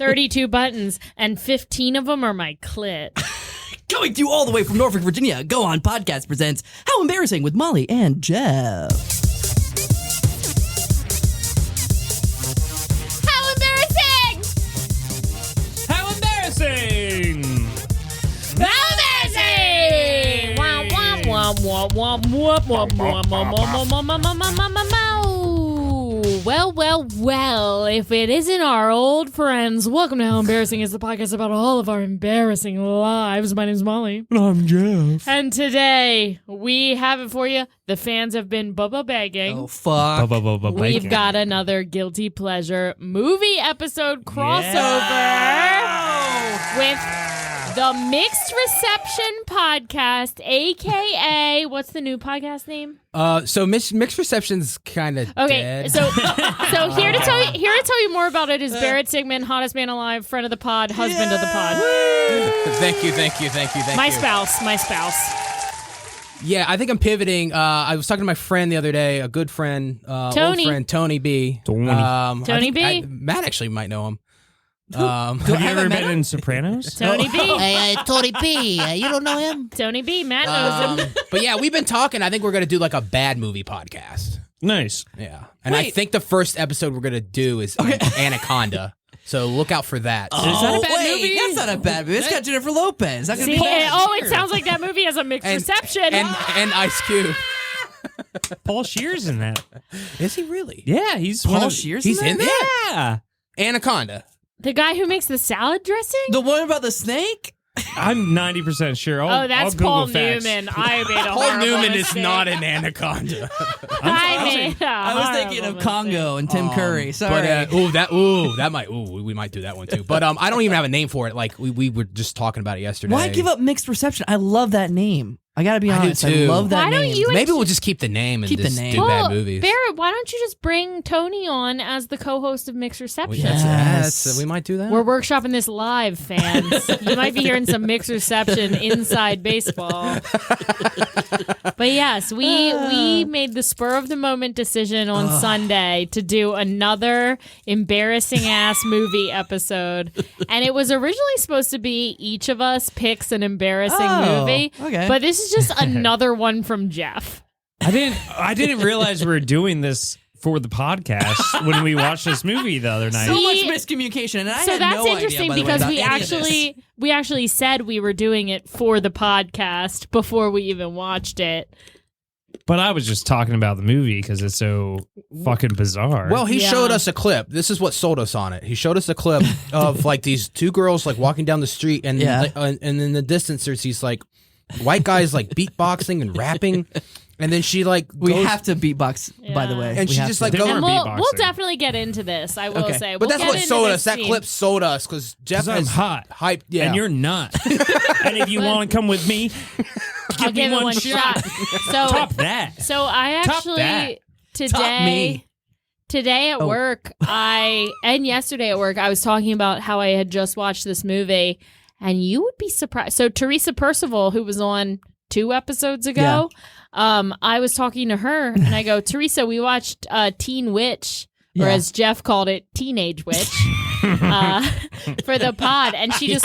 32 buttons, and 15 of them are my clit. Coming to you all the way from Norfolk, Virginia, Go On Podcast presents How Embarrassing with Molly and Jeff. How embarrassing! How embarrassing! How embarrassing! Wah, wah, wah, wah, wah, wah, wah, wah. Well, if it isn't our old friends, welcome to How Embarrassing is the podcast about all of our embarrassing lives. My name's Molly. And I'm Jeff. And today, we have it for you. The fans have been bubba begging. Oh, fuck. We've got another guilty pleasure movie episode crossover with the Mixed Reception Podcast, a.k.a. what's the new podcast name? So Mixed Reception's kind of dead. So here to tell you more about it is Barrett Sigmon, hottest man alive, friend of the pod, husband of the pod. Thank you. My spouse. Yeah, I think I'm pivoting. I was talking to my friend the other day, a good friend, Tony. old friend, Tony B. Tony B? Matt actually might know him. Have you ever been in Sopranos? Tony B. Hey, Tony B. You don't know him? Tony B. Matt knows him. But yeah, we've been talking. I think we're going to do like a bad movie podcast. Nice. Yeah. And I think the first episode we're going to do is Anaconda. So look out for that. Is that a bad movie? That's not a bad movie. It's got Jennifer Lopez. That could See, be bad. it sounds like that movie has a mixed reception. And Ice Cube. Paul Shear's in that. Is he really? Yeah, he's Paul Shear's He's in there? Yeah. Anaconda. The guy who makes the salad dressing? The one about the snake? I'm 90% sure. Oh, that's I'll Google Paul facts. Newman. I made a Paul horrible Newman mistake. is not an Anaconda. I was thinking of Congo and Tim Curry. Sorry. But we might do that one too. But I don't even have a name for it. Like we were just talking about it yesterday. Why give up Mixed Reception? I love that name. I gotta be I do honest. I too. love that Why don't name. you- Maybe we'll just keep the name and Keep the just name. do Well, bad movies. Barrett, why don't you just bring Tony on as the co-host of Mixed Reception? Yes. We might do that. We're workshopping this live, fans. You might be hearing some Mixed Reception inside baseball. But yes, we made the spur of the moment decision on Sunday to do another embarrassing ass movie episode. And it was originally supposed to be each of us picks an embarrassing movie. Okay. But this is just another one from Jeff. I didn't realize we were doing this for the podcast when we watched this movie the other night. So much miscommunication, and I So had that's no interesting idea, by the way, because about any of this. we actually said we were doing it for the podcast before we even watched it. But I was just talking about the movie because it's so fucking bizarre. Well, he Yeah. showed us a clip. This is what sold us on it. He showed us a clip of like these two girls like walking down the street, and and in the distance there's these like white guys like beatboxing and rapping, and then she like We goes, have to beatbox, by the Yeah. way. And We she have just, to. like, They go- weren't And we'll beatboxing. definitely get into this, I will Okay. say. But We'll that's get what into sold this us. That scene. clip sold us because Jeff 'Cause I'm is hot. hyped. Yeah, And you're not. And if you want to come with me, I'll give it one shot. Top that. So I Top actually that. Top me. today at work, and yesterday at work, I was talking about how I had just watched this movie, and you would be surprised. So Teresa Percival, who was on 2 episodes ago, I was talking to her, and I go, Teresa, we watched Teen Witch, or Yeah. as Jeff called it, Teenage Witch, for the pod, and she just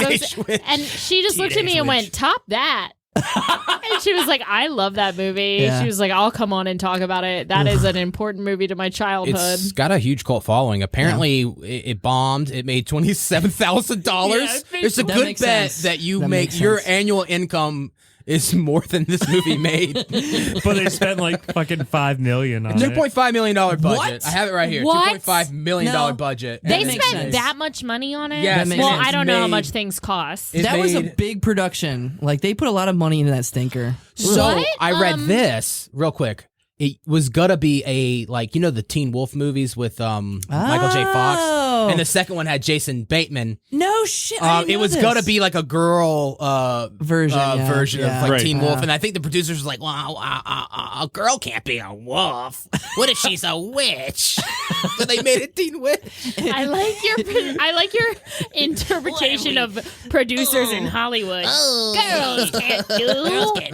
looked at me and went, "Top that." And she was like, I love that movie. Yeah. She was like, I'll come on and talk about it. That is an important movie to my childhood. It's got a huge cult following. Apparently, it bombed. It made $27,000. It's a That good makes bet sense. that you That make makes your sense. annual income is more than this movie made. But they spent like fucking $5 million on it. $2.5 million budget. What? I have it right here. What? $2.5 million No. budget. They And makes spent sense. that much money on it? Yes, That makes well, sense. I don't know how Made- much things cost. It That was a made- big production. Like, they put a lot of money into that stinker. So What? I read this real quick. It was gonna be a the Teen Wolf movies with Michael J. Fox, Oh. and the second one had Jason Bateman. No Oh shit! I didn't It know was this. gonna be like a girl version of like Right. Teen Wolf, and I think the producers was like, "Well, a girl can't be a wolf. What if she's a witch?" So they made it Teen Witch. I like your interpretation of producers in Hollywood. Girls can't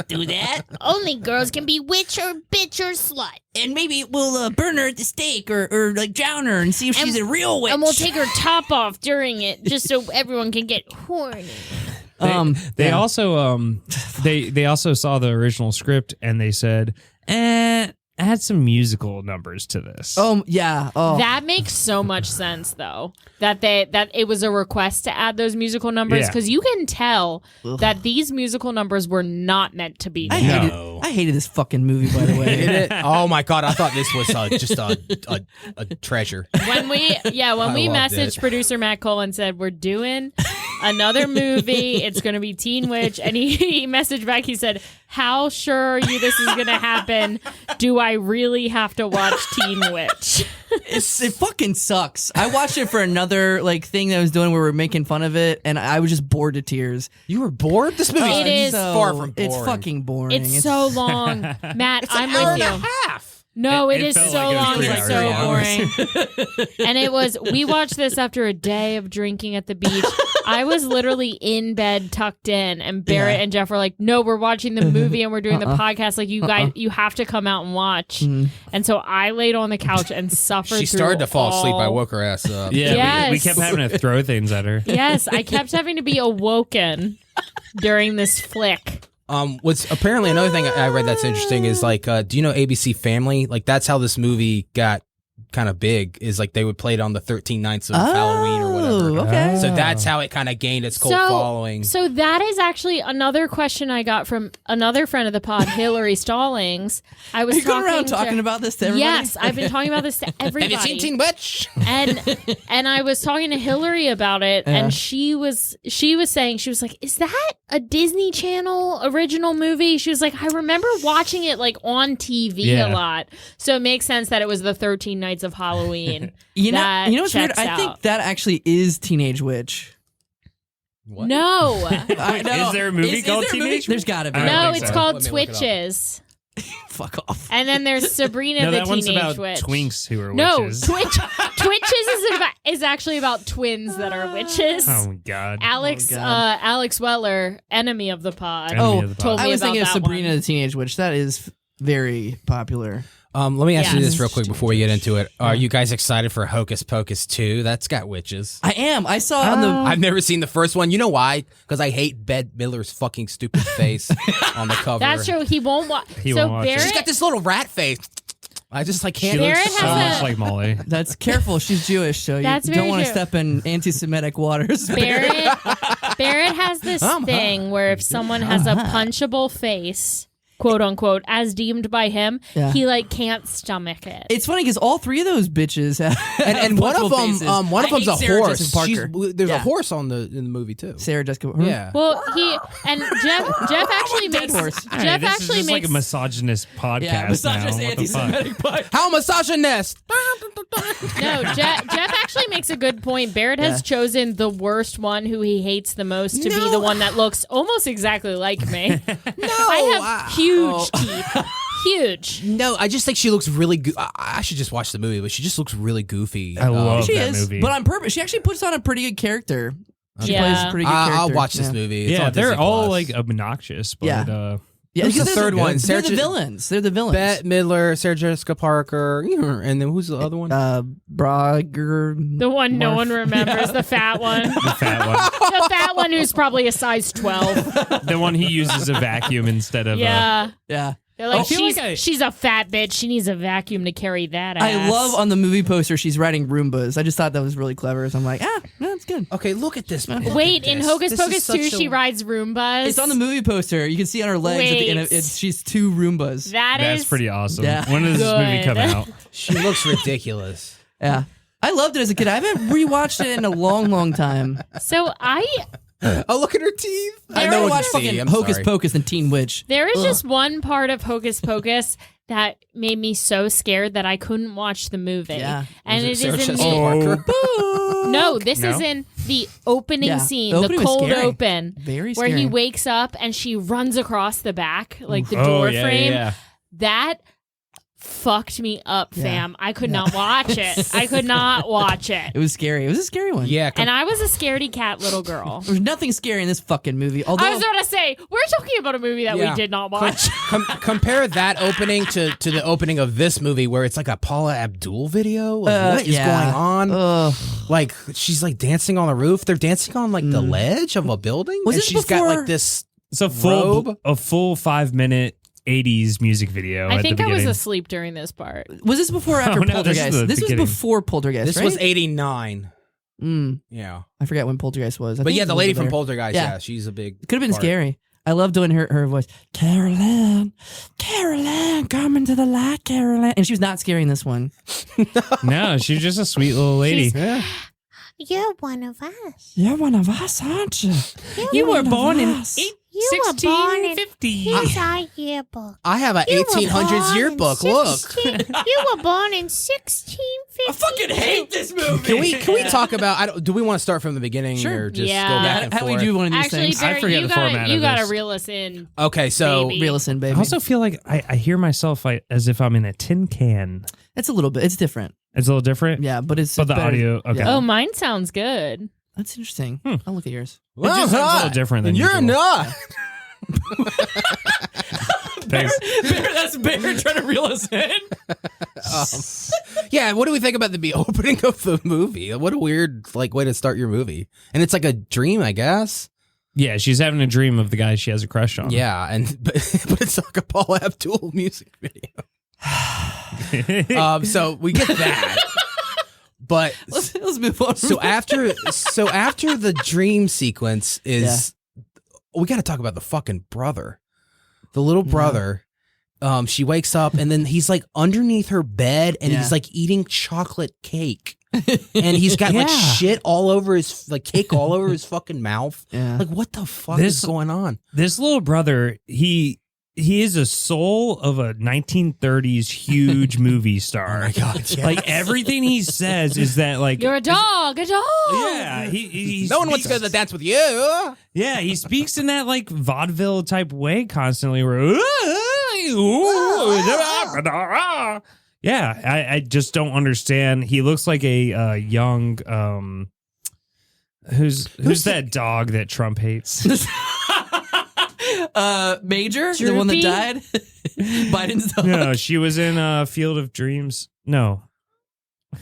do that. Only girls can be witch or bitch or slut. And maybe we'll burn her at the stake or like drown her and see if she's a real witch. And we'll take her top off during it just so everyone can get horny. They also they also saw the original script and they said, add some musical numbers to this. Yeah. Oh. That makes so much sense, though, that it was a request to add those musical numbers, Yeah. because you can tell that these musical numbers were not meant to be I there. hated this fucking movie, by the way. Did it? Oh my god! I thought this was just a treasure. When we loved messaged it. producer Matt Cole and said we're doing another movie, it's going to be Teen Witch, and he messaged back. He said, "How sure are you this is going to happen? Do I really have to watch Teen Witch?" It fucking sucks. I watched it for another thing that I was doing where we were making fun of it, and I was just bored to tears. You were bored. This movie It is far from boring. It's fucking boring. It's so long, Matt. I'm hour with and you. a half. No, it It is felt so like long. it was It's 3 so hours. boring. And we watched this after a day of drinking at the beach. I was literally in bed, tucked in, and Barrett and Jeff were like, "No, we're watching the movie and we're doing the podcast. Like, you guys, you have to come out and watch." And so I laid on the couch and suffered. She through started to fall asleep. I all- woke her ass up. Yeah, Yes. we kept having to throw things at her. Yes, I kept having to be awoken during this flick. What's apparently another thing I read that's interesting is do you know ABC Family? Like that's how this movie got kind of big. Is like they would play it on the 13 nights of Halloween or whatever. Okay. So that's how it kind of gained its cult following. So that is actually another question I got from another friend of the pod, Hillary Stallings. I was Are you going around to- talking about this to everybody? Yes, I've been talking about this to everybody. Have you seen Teen Witch? and I was talking to Hillary about it, and she was saying, she was like, "Is that a Disney Channel original movie?" She was like, "I remember watching it on TV a lot, so it makes sense that it was the 13 Nights of Halloween." You know what's weird? checks I think out. that actually is Teenage Witch. What? No, I know. Is there a movie Is called there a Teenage There's got to be. I don't no, think it's so. called Let me look it up. Twitches, Fuck off. and then there's Sabrina No, the that one's Teenage about Witch. twinks who are No, witches. Twitches is actually about twins that are witches. Oh God. Alex Weller, enemy of the pod. Enemy of the pod. told me I was about thinking of that Sabrina one. the Teenage Witch. That is very popular. Let me ask you Yes. this real quick before we get into it. Are you guys excited for Hocus Pocus 2? That's got witches. I am. I saw on the. I've never seen the first one. You know why? Because I hate Bette Midler's fucking stupid face on the cover. That's true. He won't watch. He So won't watch it. Barrett, She's got this little rat face. I just She can't. Barrett looks so has much a- like Molly. That's careful. She's Jewish, so you That's don't very want to true. step in anti-Semitic waters. Barrett has this thing where if someone has a punchable face, quote unquote, as deemed by him, Yeah. he can't stomach it. It's funny because all three of those bitches have And one of them, faces. one of I them's hate a Sarah horse. Jessica Parker. There's Yeah. a horse in the movie too. Sarah Jessica. Yeah. well, Jeff actually makes horse. Hey, Jeff this actually is just like makes a misogynist podcast Yeah, misogynist, now. What the fuck? anti-Semitic. How misogynist? no. Jeff actually makes a good point. Barrett has chosen the worst one, who he hates the most, to be the one that looks almost exactly like me. No, I have huge teeth. Huge. No, I just think she looks really. I should just watch the movie, but she just looks really goofy. I love She that is, movie. but on purpose. She actually puts on a pretty good character. She Yeah. plays a pretty good character. I'll watch this Yeah. movie. It's yeah, on they're Disney all Plus. obnoxious, but Yeah. Yeah, Who's because the they're third one? They're Sarah the Jo- villains. They're the villains. Bette Midler, Sarah Jessica Parker, and then who's the other one? Brager. The one no one remembers, the fat one. the fat one. The fat one who's probably a size 12. The one he uses a vacuum instead of Yeah. Yeah. They're like, I feel she's, like I- she's a fat bitch. She needs a vacuum to carry that ass. I love on the movie poster she's riding Roombas. I just thought that was really clever. So I'm like, that's good. Okay, look at this. Wait, in Hocus This is Pocus such 2, a- she rides Roombas. It's on the movie poster. You can see on her legs at the end of Wait. it. She's two Roombas. That is That's pretty awesome. Yeah. When does this movie Good. come out? She looks ridiculous. Yeah. I loved it as a kid. I haven't rewatched it in a long, long time. So Oh, look at her teeth. I know never what watched you see. fucking I'm Hocus sorry. Pocus and Teen Witch. there is just one part of Hocus Pocus that made me so scared that I couldn't watch the movie. Yeah. And it is Sarah in Jessica the Parker? no, this is in the opening scene, The the opening was cold scary. open, Very where he scary. wakes up and she runs across the back, like the Oh, door yeah, frame. yeah. That fucked me up, Yeah. fam. I could not watch it. I could not watch it. It was scary. It was a scary one. Yeah. And I was a scaredy cat little girl. There's nothing scary in this fucking movie. Although I was going to say, we're talking about a movie that Yeah. we did not watch. Compare that opening to the opening of this movie where it's like a Paula Abdul video. Like, what is going on? Ugh. Like she's like dancing on the roof. They're dancing on like the ledge of a building. Was and this she's got before- like this. It's a Robe? full 5-minute 80s music video. I at think the I was beginning. asleep during this part. Was this before or after Oh, no, this is Poltergeist? the This was beginning. before Poltergeist, This right? was 89. I forget when Poltergeist was. I But think yeah, it the was lady there. from Poltergeist. Yeah. Yeah, she's a big. Could have been part. scary. I love doing her voice. Carolyn, come into the light, Carolyn. And she was not scary in this one. No, she's just a sweet little lady. Yeah. You're one of us. You're one of us, aren't you? You were born in You were born in. 1650. Here's our yearbook. I have an You were 1800s born yearbook. in Look. 16 You were born in 1650. I fucking hate this movie. Can we talk about? Do we want to start from the beginning Sure. or just Yeah. go back and How forth? we do one of these Actually, things? I Barrett, forget you the gotta, format you of gotta this. reel us in. Okay, so Baby. Reel us in, baby. I also feel like I hear myself as if I'm in a tin can. It's a little bit. It's different. It's a little different. Yeah, but it's But the better. audio, okay. Yeah. Oh, mine sounds good. That's interesting. I'll look at yours. It just sounds a little different than You're usual. not. Thanks. That's Bear trying to reel us in. Yeah, what do we think about the opening of the movie? What a weird way to start your movie. And it's like a dream, I guess. Yeah, she's having a dream of the guy she has a crush on. Yeah, but it's like a Paula Abdul music video. So we get that. But Let's move on. so after the dream sequence is we got to talk about the fucking brother. The little brother. She wakes up and then he's like underneath her bed and he's like eating chocolate cake. And he's got like shit all over his cake all over his fucking mouth. Yeah. Like what the fuck is going on? This little brother, he is a soul of a 1930s huge movie star. Oh my God, yes. Like everything he says is that like You're a dog, a dog. yeah, he No one wants to go to the dance with you. Yeah, he speaks in that like vaudeville type way constantly. Where yeah, I just don't understand. He looks like a young who's that dog that Trump hates? Major, the one that Droopy? died. Biden's dog. No, she was in Field of Dreams. No.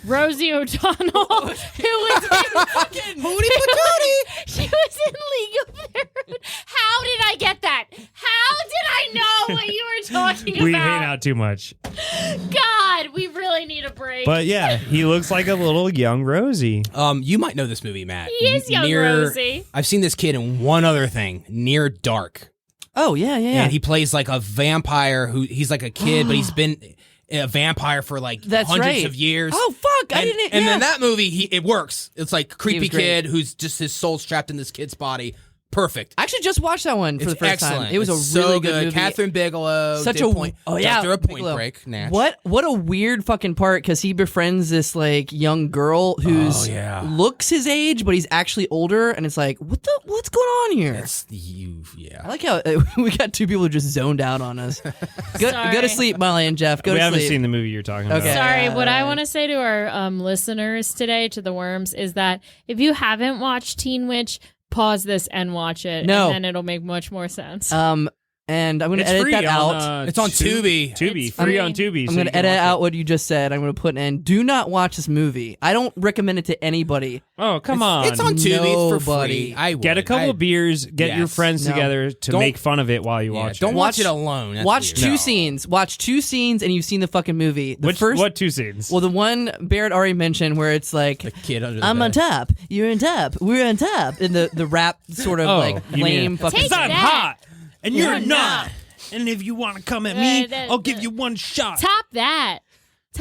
Rosie O'Donnell, who was in fucking Hootie patootie. She was in League of Their Own. How did I get that? How did I know what you were talking We about? hang out too much. God, we really need a break. But yeah, he looks like a little young Rosie. You might know this movie, Matt. He is young Rosie. I've seen this kid in one other thing, Near Dark. Oh yeah. And he plays like a vampire he's like a kid, but he's been a vampire for like That's hundreds right. of years. Oh fuck! I And, didn't. and yeah. then that movie, it works. It's like creepy was great. kid who's just his soul's trapped in this kid's body. Perfect. I actually just watched that one for It's the first excellent. time. It was It's a really so good movie. Catherine Bigelow. Such did a point. oh yeah, After a Point Bigelow. Break. Natch. What a weird fucking part because he befriends this like young girl who's looks his age but he's actually older and it's like what's going on here? That's you. Yeah. I like how we got two people who just zoned out on us. Go Sorry. to sleep, Molly and Jeff. Go We to haven't sleep. seen the movie you're talking about. Okay. Sorry, what I alright. want to say to our listeners today, to the worms, is that if you haven't watched Teen Witch, pause this and watch it. No. And then it'll make much more sense. And I'm gonna It's edit free that on, out. It's on Tubi. Tubi, It's free free. on Tubi. I'm so gonna you can edit watch out it. what you just said. I'm gonna put in. Do not watch this movie. I don't recommend it to anybody. Oh, come on. It's on Tubi. It's for Nobody. free. I would. Get a couple I- beers, get your Yes. friends No. together to Don't- make fun of it while you Yeah, watch don't it. watch Watch- it alone. That's Watch weird. two scenes. Watch two scenes, and you've seen the fucking movie. The first, What two scenes? well, the one Barrett already mentioned, where it's like, The kid under the "I'm on bed. top, you're on top, we're on top," in the rap sort of Oh, like you lame mean- fucking. Take I'm that. hot, and you're You're not. And if you want to come at me, I'll give you one shot. Top that.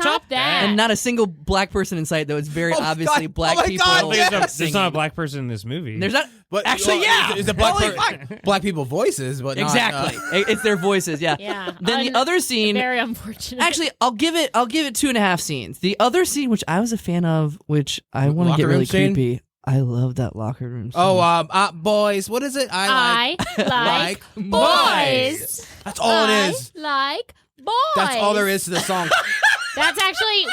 Top that. And not a single black person in sight, though. It's very obviously God. black Oh my people. God, man. There's not a black person in this movie. There's not. But Actually, yeah. it's a black, Holy fuck. black people voices, but Exactly. Not, It's their voices. Yeah. Yeah. Then the other scene. Very unfortunate. Actually, I'll give it 2.5 scenes. The other scene, which I was a fan of, which I want to Locker get room really scene? creepy. I love that locker room scene. Oh, boys, what is it? I like boys. That's all it is. Like boys. That's all there is to the song. That's actually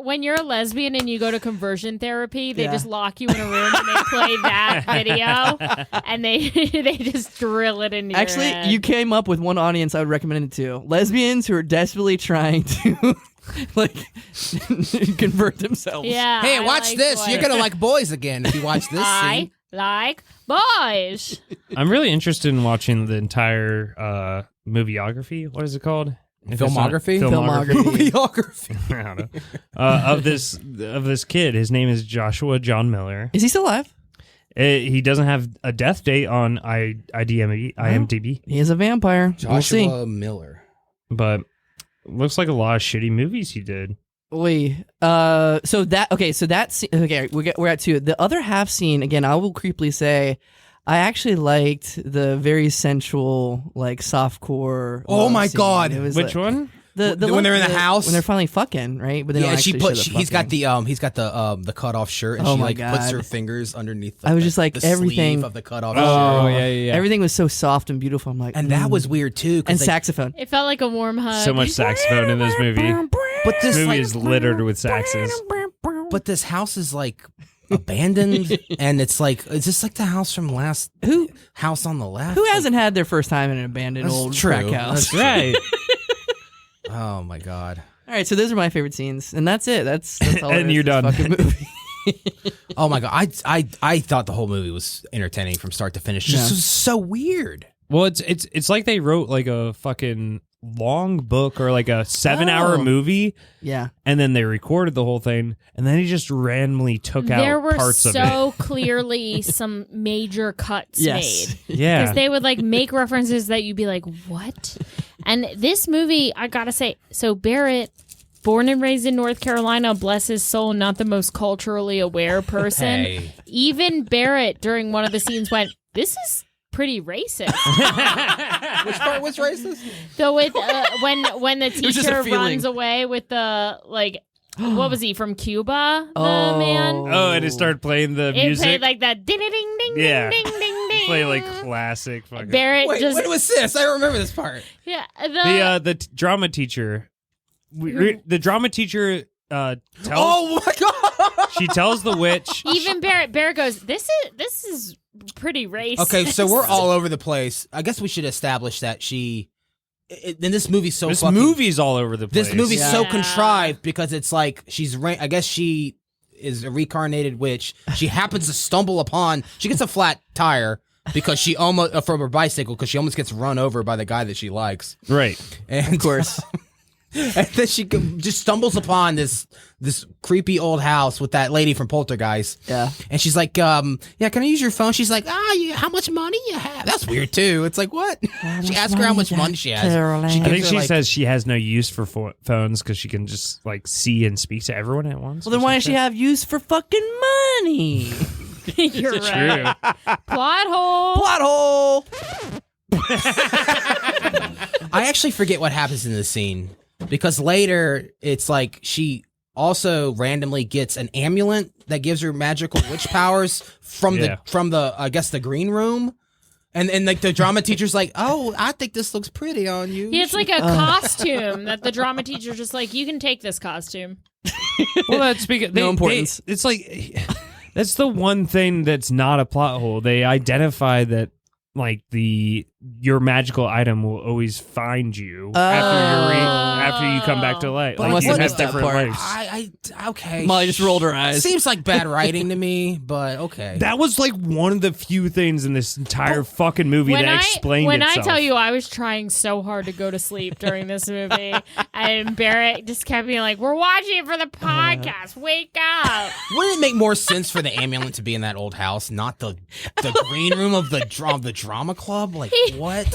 when you're a lesbian and you go to conversion therapy, they Yeah. just lock you in a room and they play that video and they just drill it into Actually, your head. you came up with one audience I would recommend it to. Lesbians who are desperately trying to like convert themselves. Yeah. Hey, I watch like this. boys. You're gonna like boys again if you watch this I scene. like boys. I'm really interested in watching the entire movieography. What is it called? If it's not- Filmography? Filmography. Movieography. I don't know. Of this kid. His name is Joshua John Miller. Is he still alive? He doesn't have a death date on IMDb, He is a vampire. We'll see. Joshua Miller. but looks like a lot of shitty movies he did. Wait. So that scene. Okay, we're at 2. The other half scene. Again, I will creepily say, I actually liked the very sensual, like softcore. Oh love my scene. God. It was Which one? The When they're in the one- house? when they're finally fucking, right? But they don't Yeah, she actually put. show the He's got fucking. the cut off shirt, and Oh she my like puts God. her fingers underneath. I was just like, the everything- sleeve of the cut off Oh, shirt. yeah. Everything was so soft and beautiful. I'm like, And that was weird too. 'cause and they- saxophone. It felt like a warm hug. So much saxophone in this movie. But this This movie like, is littered with saxes. but this house is like abandoned, and it's just like the house from last Who house on the left. who hasn't had their first time in an abandoned That's old true. crack house? That's Right. Oh my God. All right, so those are my favorite scenes, and that's it. That's all. And there is you're to this done. Fucking movie. Oh my God. I thought the whole movie was entertaining from start to finish. Just Yeah. was so weird. Well, it's like they wrote like a fucking long book or like a 7-hour Oh. movie, Yeah. and then they recorded the whole thing, and then he just randomly took there out were parts of it. so clearly some major cuts Yes. made. Yeah. Because they would like make references that you'd be like, what? And this movie, I gotta say, so Barrett, born and raised in North Carolina, bless his soul, not the most culturally aware person. Hey. Even Barrett, during one of the scenes, went, this is pretty racist. Which part was racist? So with when the was just a teacher feeling. runs away with the like, what was he from Cuba? The Oh. man. Oh, and it started playing the It music. played like that ding ding ding ding Yeah. ding ding ding. Play like classic fucking. Barrett Wait, just when was this? I remember this part. yeah The drama teacher. The drama teacher tells Oh my God. she tells the witch. even Barrett goes, this is pretty racist. Okay, so we're all over the place. I guess we should establish that in this movie's so This fucking, movie's all over the place. This movie's Yeah. so Yeah. contrived because it's like I guess she is a reincarnated witch. She happens to stumble upon. She gets a flat tire because she almost from her bicycle because she almost gets run over by the guy that she likes. Right. And Of course. and then she just stumbles upon this creepy old house with that lady from Poltergeist. Yeah. And she's like, yeah, can I use your phone? She's like, how much money you have? That's weird too. It's like, what? She asks her how much money she has. Caroline? She I gives think her, she like- says she has no use for phones because she can just like see and speak to everyone at once. Well, then why does she have use for fucking money? You're right. True. Plot hole. Plot hole. I actually forget what happens in this scene because later it's like she also randomly gets an amulet that gives her magical witch powers from Yeah. the I guess the green room. And like the drama teacher's like, oh, I think this looks pretty on you. Yeah, it's like a costume that the drama teacher's just like, you can take this costume. Well, that's because No importance. it's like that's the one thing that's not a plot hole. They identify that like your magical item will always find you after you come back to life. But I Like must you have have missed that different part. lives. Okay. Molly just rolled her eyes. Seems like bad writing to me, but okay. That was like one of the few things in this entire fucking movie that explained when itself. I tell you I was trying so hard to go to sleep during this movie, and Barrett just kept being like, we're watching it for the podcast. Wake up. Wouldn't it make more sense for the amulet to be in that old house, not the green room of the drama club? Like what?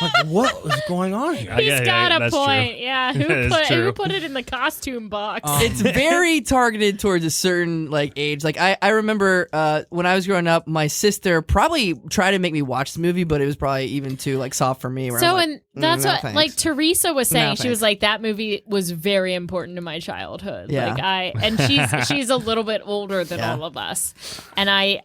Like, what is going on here? He's Yeah, got a that's true. point. Yeah, That's true. who put it in the costume box? It's very targeted towards a certain like age. Like I remember when I was growing up, my sister probably tried to make me watch the movie, but it was probably even too like soft for me. Where So, I'm like, and that's no, what thanks. like Teresa was saying. No, She was like, that movie was very important to my childhood. Yeah. And she's a little bit older than all of us, and I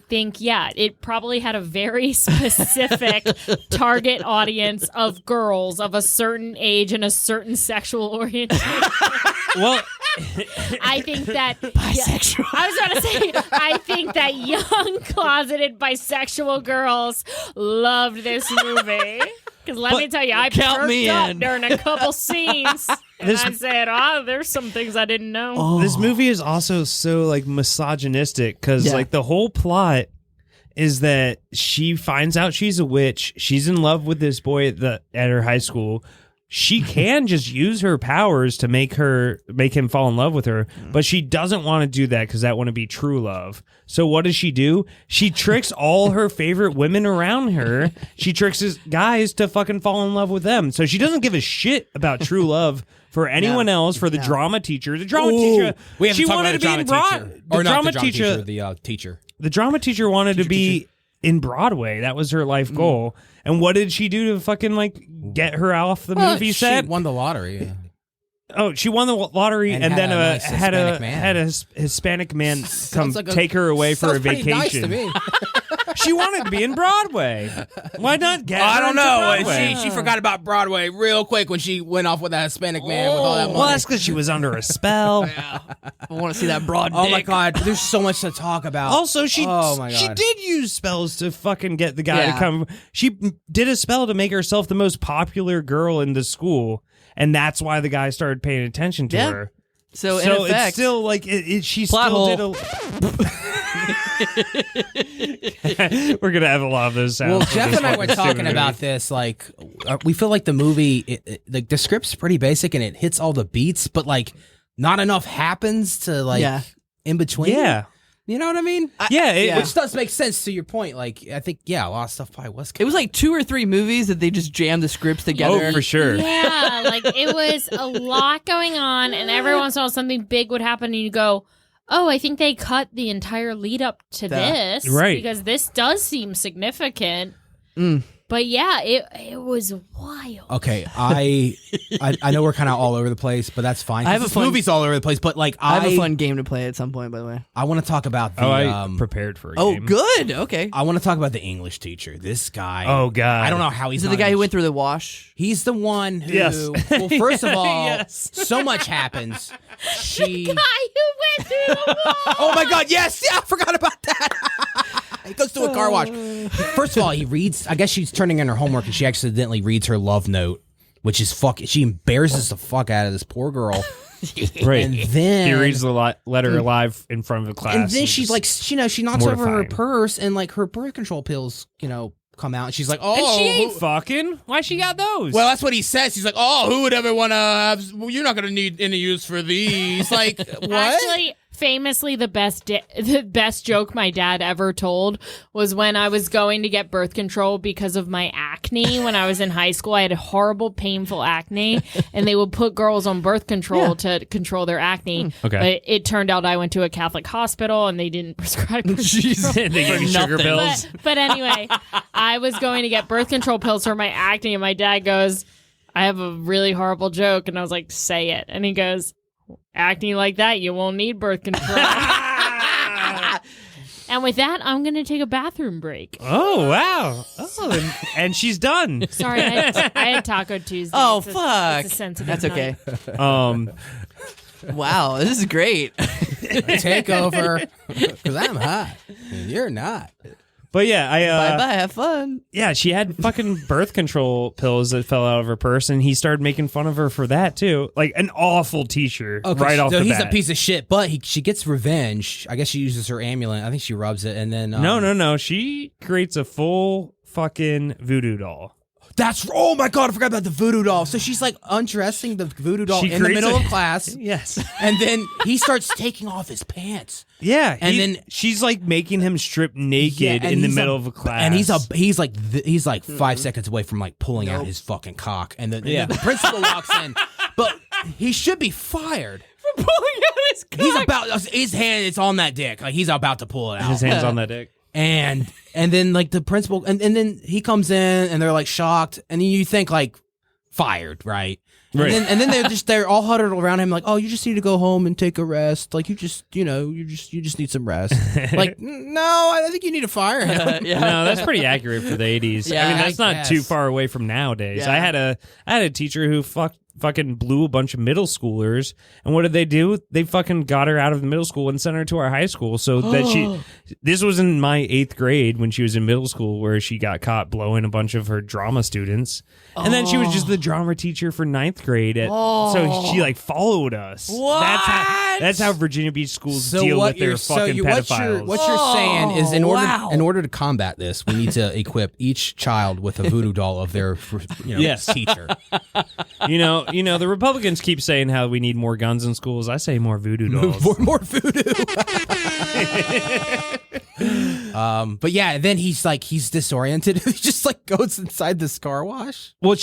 think it probably had a very specific target audience of girls of a certain age and a certain sexual orientation. Well, I think that Bisexual. I was going to say, I think that young closeted bisexual girls loved this movie. Because let me tell you, I count me perked up in. during a couple scenes. And I said, there's some things I didn't know. this movie is also so like misogynistic because Yeah. like the whole plot is that she finds out she's a witch. She's in love with this boy at her high school. She can just use her powers to make him fall in love with her, but she doesn't want to do that because that wouldn't be true love. So what does she do? She tricks all her favorite women around her. She tricks his guys to fucking fall in love with them. So she doesn't give a shit about true love for anyone else. For the drama teacher, We she have to talk wanted about to be in teacher. The Or not drama the drama teacher. the teacher. The drama teacher wanted to be in Broadway. That was her life goal. And what did she do to fucking like get her off the movie set? She won the lottery. Yeah. Oh, she won the lottery and, And then had a nice had Hispanic man. had a Hispanic man come Sounds like take her away for a sounds pretty nice to vacation. me. She wanted to be in Broadway. Why not get? I her don't into know. Broadway? She forgot about Broadway real quick when she went off with that Hispanic man with all that money. Well, that's because she was under a spell. I want to see that broad Oh my dick. god, there's so much to talk about. Also, she God. did use spells to fucking get the guy Yeah. to come. She did a spell to make herself the most popular girl in the school, and that's why the guy started paying attention to Yeah. her. So in So effect, it's still like she Plot still hole. We're gonna have a lot of those sounds. Well, for Jeff this and I were fucking talking stupid about movie. this. Like, we feel like the movie, like the script's pretty basic and it hits all the beats, but like not enough happens to like Yeah. in between. Yeah, You know what I mean? yeah. Which does make sense to your point. Like, I think, a lot of stuff probably was. it was like 2 or 3 movies that they just jammed the scripts together. Oh, for sure. Yeah, like it was a lot going on, and every once in a while something big would happen, and you go, "Oh, I think they cut the entire lead up to this, Right. Because this does seem significant." Mm. But yeah, it was wild. Okay, I know we're kind of all over the place, but that's fine. I have This a fun- movie's all over the place, but like I have a fun game to play at some point, by the way. I want to talk about the. I prepared for a Oh, game. good. Okay. I want to talk about the English teacher. This guy. Oh, God. I don't know how he's. Is it the not guy who English. went through the wash? He's the one who. Yes. Well, first of all, Yes. so much happens. She. Guy who went through the wall. Oh my God! Yes, yeah, I forgot about that. He goes to a car wash. First of all, he reads. I guess she's turning in her homework, and she accidentally reads her love note, which is She embarrasses the fuck out of this poor girl. Right. And then He reads the letter alive in front of the class. and then she's like, she knocks over her mortifying. purse, and like her birth control pills, come out. And she's like, oh, and she ain't who- fucking. Why she got those? well, that's what he says. He's like, oh, who would ever want to have? Well, you're not going to need any use for these. Like, what? Actually, famously, the best joke my dad ever told was when I was going to get birth control because of my acne. When I was in high school, I had horrible, painful acne, and they would put girls on birth control to control their acne. Okay. But it turned out I went to a Catholic hospital, and they didn't prescribe birth control. they give you sugar Nothing. pills. But anyway, I was going to get birth control pills for my acne, and my dad goes, I have a really horrible joke. And I was like, say it. And he goes, acne like that, you won't need birth control. And with that, I'm going to take a bathroom break. Oh, wow. Oh, and she's done. Sorry, I had Taco Tuesday. Oh, It's a fuck. sensitive That's okay. night. Wow, this is great. Take over because I'm hot and you're not. But yeah, Bye-bye, have fun. yeah, she had fucking birth control pills that fell out of her purse, and he started making fun of her for that too. Like an awful teacher right off so the he's bat. a piece of shit, but she gets revenge. I guess she uses her amulet. I think she rubs it, and then No. She creates a full fucking voodoo doll. oh my God, I forgot about the voodoo doll. So she's like undressing the voodoo doll in the middle of class. Yes. And then he starts taking off his pants. Yeah. And then she's like making him strip naked in the middle of a class. And he's like 5 seconds away from like pulling out his fucking cock. And then the principal walks in. But he should be fired. For pulling out His hand is on that dick. Like he's about to pull it out. His hand's on that dick. And then like the principal and then he comes in and they're like shocked and then you think like fired, right? Right. And then they're all huddled around him like, oh, you just need to go home and take a rest. Like you just need some rest. Like, no, I think you need to fire him. No, that's pretty accurate for the 80s. Yeah, I mean, that's I not guess. too far away from nowadays. Yeah. I had a teacher who fucking blew a bunch of middle schoolers, and what did they do? They fucking got her out of the middle school and sent her to our high school so that this was in my 8th grade when she was in middle school, where she got caught blowing a bunch of her drama students, and then she was just the drama teacher for 9th grade so she like followed us. What? That's how Virginia Beach schools deal with their fucking pedophiles. What you're saying is in order to combat this, we need to equip each child with a voodoo doll of their teacher. You know, the Republicans keep saying how we need more guns in schools. I say more voodoo dolls. more voodoo. But yeah, then he's disoriented. He just like goes inside this car wash. No.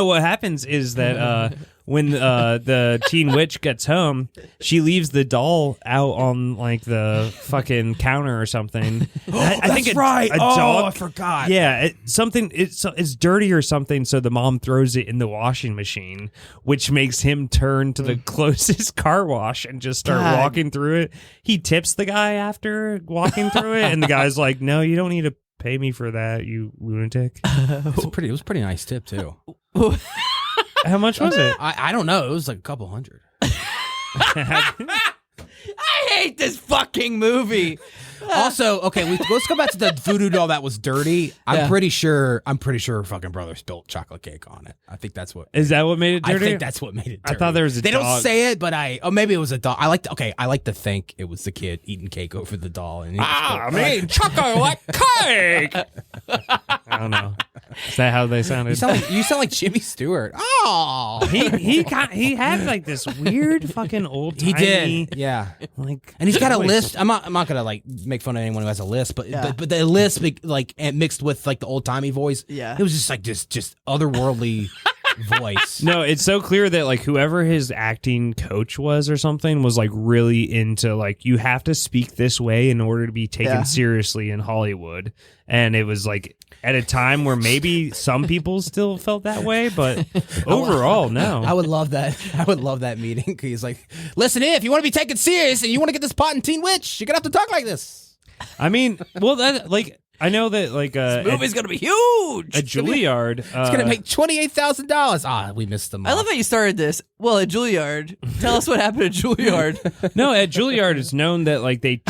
What happens is that when the teen witch gets home, she leaves the doll out on like the fucking counter or something. I think That's right. A dog. I forgot. Yeah, it's dirty or something. So the mom throws it in the washing machine, which makes him turn to the closest car wash and just start walking through it. He tips the guy after walking through it, and the guy's like, "No, you don't need to pay me for that, you lunatic." It was a pretty nice tip too. How much was it? I don't know. It was like a couple hundred. I hate this fucking movie. Also, okay, let's go back to the voodoo doll that was dirty. I'm pretty sure her fucking brother spilled chocolate cake on it. I think that's what. Is that what made it dirty? I think that's what made it dirty. I thought there was a They dog. don't say it, but maybe it was a dog. I like to think it was the kid eating cake over the doll. And chocolate cake. I don't know. Is that how they sounded? You sound like Jimmy Stewart. Oh, he had like this weird fucking old timey. He did, yeah. Like, and he's got a lisp. I'm not gonna like make fun of anyone who has a lisp, but the lisp like mixed with like the old timey voice. Yeah, it was just like just otherworldly voice. No, it's so clear that like whoever his acting coach was or something was like really into like you have to speak this way in order to be taken seriously in Hollywood, and it was like at a time where maybe some people still felt that way, but overall, no. I would love that. I would love that meeting. He's like, listen, if you want to be taken serious and you want to get this pot and teen witch, you're gonna have to talk like this. I mean, well, that like I know that like this movie's gonna be huge. At Juilliard, it's gonna make $28,000. We missed them. I love how you started this. Well, at Juilliard, tell us what happened at Juilliard. No, at Juilliard, it's known that like they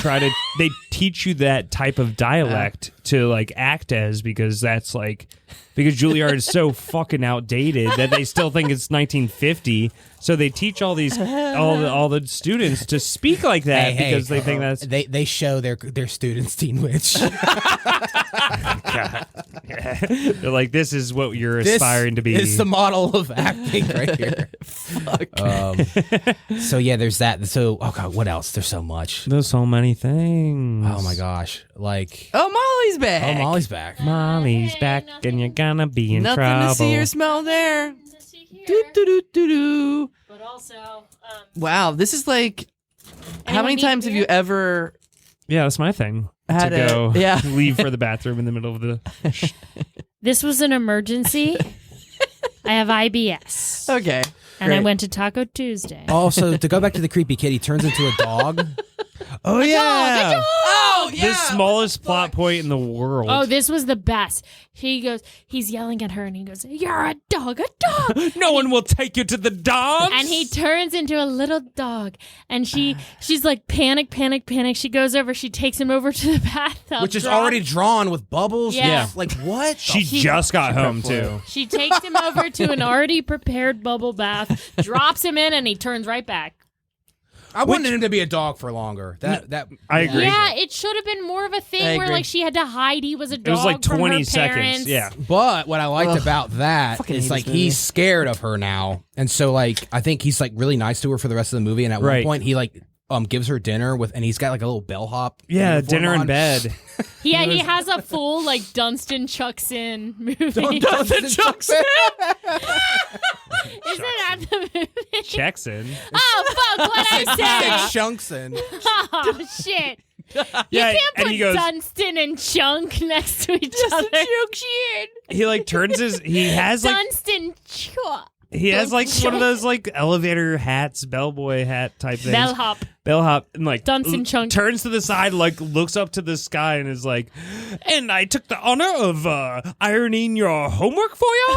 teach you that type of dialect to like act as because Juilliard is so fucking outdated that they still think it's 1950. So they teach all these all the students to speak like that because they think that's they show their students Teen Witch. God. Yeah. They're like, this is what you're aspiring to be. It's the model of acting right here. Fuck. So yeah, there's that. So God, what else? There's so much. There's so many things. Oh my gosh, like Molly's back. Oh, Molly's back. Mommy's back, and you're gonna be in Nothing trouble. to see or smell there. Do, do, do, do, do. But also, wow, this is like. How many times have you ever Yeah, that's my thing. had To go leave for the bathroom in the middle of the. this was an emergency. I have IBS. Okay. And I went to Taco Tuesday. Also, to go back to the creepy kid, he turns into a dog. Oh yeah. Oh, yeah. The smallest plot point in the world. Oh, this was the best. He's yelling at her and he goes, "You're a dog, a dog." No one will take you to the dogs. And he turns into a little dog. And she's like, panic. She goes over, she takes him over to the bathtub. Which is already drawn with bubbles. Yeah. Like, what? She just got home too. She takes him over to an already prepared bubble bath, drops him in, and he turns right back. I wanted him to be a dog for longer. That I agree. Yeah, it should have been more of a thing I where agree. like she had to hide he was a dog. It was like from 20 her seconds. parents. Yeah. But what I liked about that Fucking is hate like this movie. he's scared of her now, and so like I think he's like really nice to her for the rest of the movie. And at one Right. point, he like gives her dinner and he's got like a little bellhop. Yeah, uniform dinner in on. bed. Yeah, he has a full like Dunstan chucks in movie. Dunstan chucks in. Isn't that the movie? Checks in. Oh fuck! What I say? Chunks in. Oh shit! Yeah, You can't and put he goes. Dunstan and Chunk next to each other. He like turns his. He has like. Dunstan Chunk. He has like one of those like elevator hats, bellboy hat type things. Bellhop, and like Dunstan Chunk. turns to the side, like looks up to the sky, and is like, "And I took the honor of ironing your homework for you."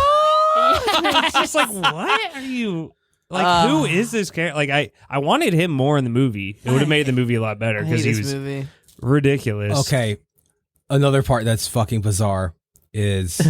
It's just like, what are you? Like, who is this character? Like, I wanted him more in the movie. It would have made the movie a lot better I hate because he this was movie. ridiculous. Okay, another part that's fucking bizarre is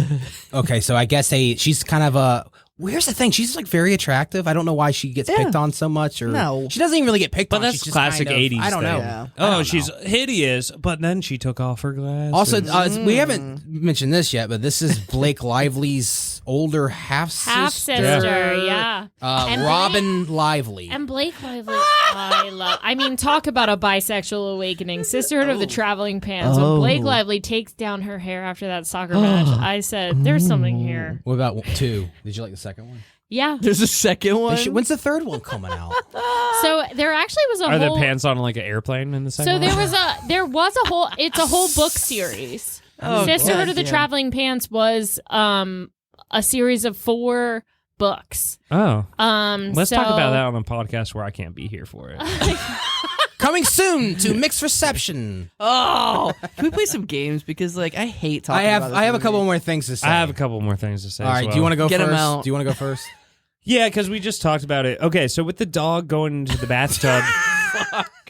okay. So I guess she's kind of a. Here's the thing. She's like very attractive. I don't know why she gets picked on so much. Or No. she doesn't even really get picked But on. that's She's just classic kind of, 80s I don't know. thing. Yeah. Oh, I don't she's know. hideous, but then she took off her glasses. Also, we haven't mentioned this yet, but this is Blake Lively's older half sister. Half sister, yeah. And Robin Lively. And Blake Lively, I mean, talk about a bisexual awakening. Sisterhood of the Traveling Pants. When Blake Lively takes down her hair after that soccer match, I said, there's something here. What about 2? Did you like the second one? Yeah. There's a second one. When's the third one coming out? So there actually was a Are whole... the pants on like an airplane in the second So one? there was a whole... It's a whole book series. Sisterhood of the goddamn. Traveling Pants was a series of 4 books. Oh. Let's talk so- about that on a podcast where I can't be here for it. Coming soon to Mixed Reception. Oh, can we play some games? Because like I hate talking. about this I have a movie. couple more things to say. I have a couple more things to say. All right, as well. do you want to go Get 'em first? out. Do you want to go first? Yeah, because we just talked about it. Okay, so with the dog going into the bathtub,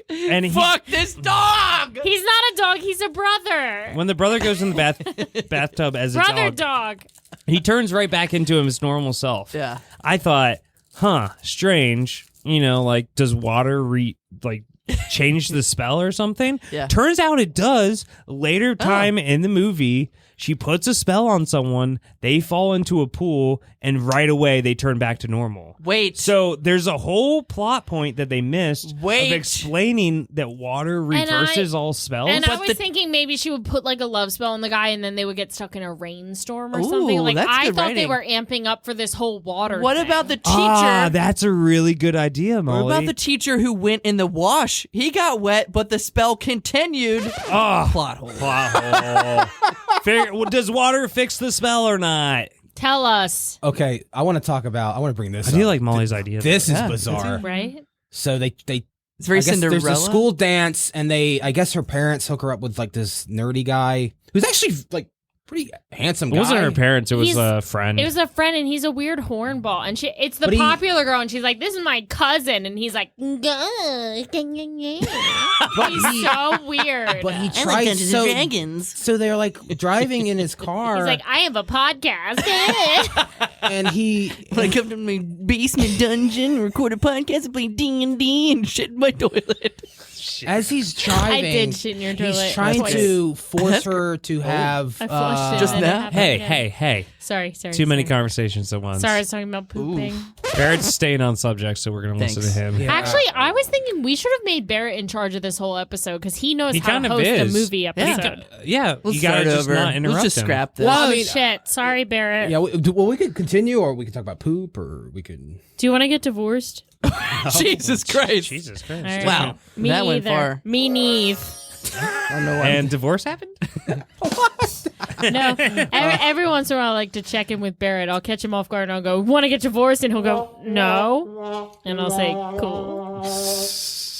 and Fuck this dog. He's not a dog. He's a brother. when the brother goes in the bathtub as a Brother dog, dog. he turns right back into his normal self. Yeah. I thought, strange. You know, like does water change the spell or something? Yeah. Turns out it does. Later time in the movie, she puts a spell on someone, they fall into a pool, and right away they turn back to normal. Wait. So there's a whole plot point that they missed Wait. of explaining that water reverses all spells. And I But was thinking maybe she would put like a love spell on the guy and then they would get stuck in a rainstorm or Ooh, something. Like that's I good thought they writing. were amping up for this whole water What thing. about the teacher? Ah, that's a really good idea, Molly. What about the teacher who went in the wash? He got wet, but the spell continued. Plot hole. Plot hole. Does water fix the spell or not? Tell us, Okay, I want to bring this I up. do like Molly's idea. This is Yeah, bizarre. right? So they It's very I guess Cinderella. there's a school dance, and I guess her parents hook her up with like this nerdy guy who's actually like pretty handsome guy. It wasn't her parents, it was He's- a friend. It was a friend and he's a weird hornball and it's the But he- popular girl and she's like, this is my cousin and he's like, Good. But he's he- so weird. But he I like tried Dungeons so. and Dragons. So they're like driving in his car, He's like, I have a podcast. and he When I come to my basement dungeon, record a podcast, and play D&D and shit in my toilet. as he's I driving, did shit in your toilet. he's trying twice. to force her to have. I flushed it. Just and it now? happened hey, again. hey. Sorry. Too many conversations at once. Sorry, I was talking about pooping. Barrett's staying on subject, so we're going to listen to Thanks. him. Yeah. Actually, I was thinking we should have made Barrett in charge of this whole episode because he knows He how kind to of host is. a movie Yeah. episode. Yeah, Let's you got to start just over. not interrupt Let's just him. scrap this. Well, I Oh, mean, shit. Sorry, Barrett. Yeah, we could continue, or we could talk about poop, or we could. Do you want to get divorced? Jesus Christ. Jesus Christ. All right. Wow. Me That went either. far. Me neither. I don't know. And divorce happened? No. Every once in a while, I like to check in with Barrett. I'll catch him off guard and I'll go, want to get divorced? And he'll go, no. And I'll say, cool.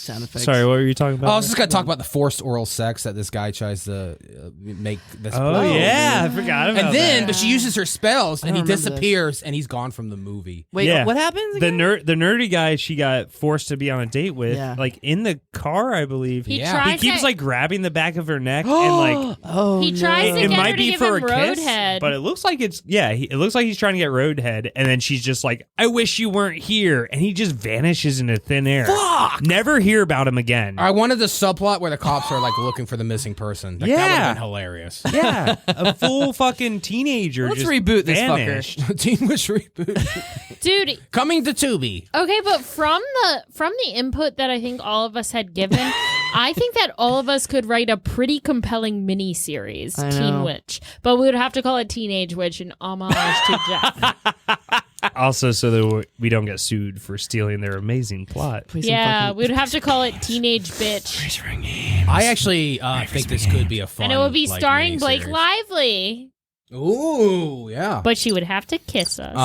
Sound effects. Sorry, what were you talking about? I was just gonna talk about the forced oral sex that this guy tries to make. This I forgot about And then, that. but she uses her spells, and he don't remember disappears, and he's gone from the movie. Wait, Yeah. what happens The again? the nerdy guy she got forced to be on a date with, Yeah. like in the car, I believe. He Yeah. tries He keeps to, like grabbing the back of her neck and like Oh, he tries no. to it get her might to be give for him a kiss, roadhead. but it looks like it's it looks like he's trying to get roadhead, and then she's just like, "I wish you weren't here," and he just vanishes into thin air. Fuck! Never hear about him again. I wanted the subplot where the cops are like looking for the missing person. Like, that would Yeah. have been hilarious. Yeah, a full fucking teenager. Let's just reboot this fucker. vanished. Teen Wish reboot Dude, coming to Tubi. okay, but from the input that I think all of us had given, I think that all of us could write a pretty compelling mini series, I Teen know. Witch, but we would have to call it Teenage Witch in homage to Jeff. Also, so that we don't get sued for stealing their amazing plot. Play some Yeah, fucking- we would have to call it Teenage Bitch, I actually think this could be a fun. and it would be like, starring Blake miniseries. Lively, Ooh, yeah. but she would have to kiss us.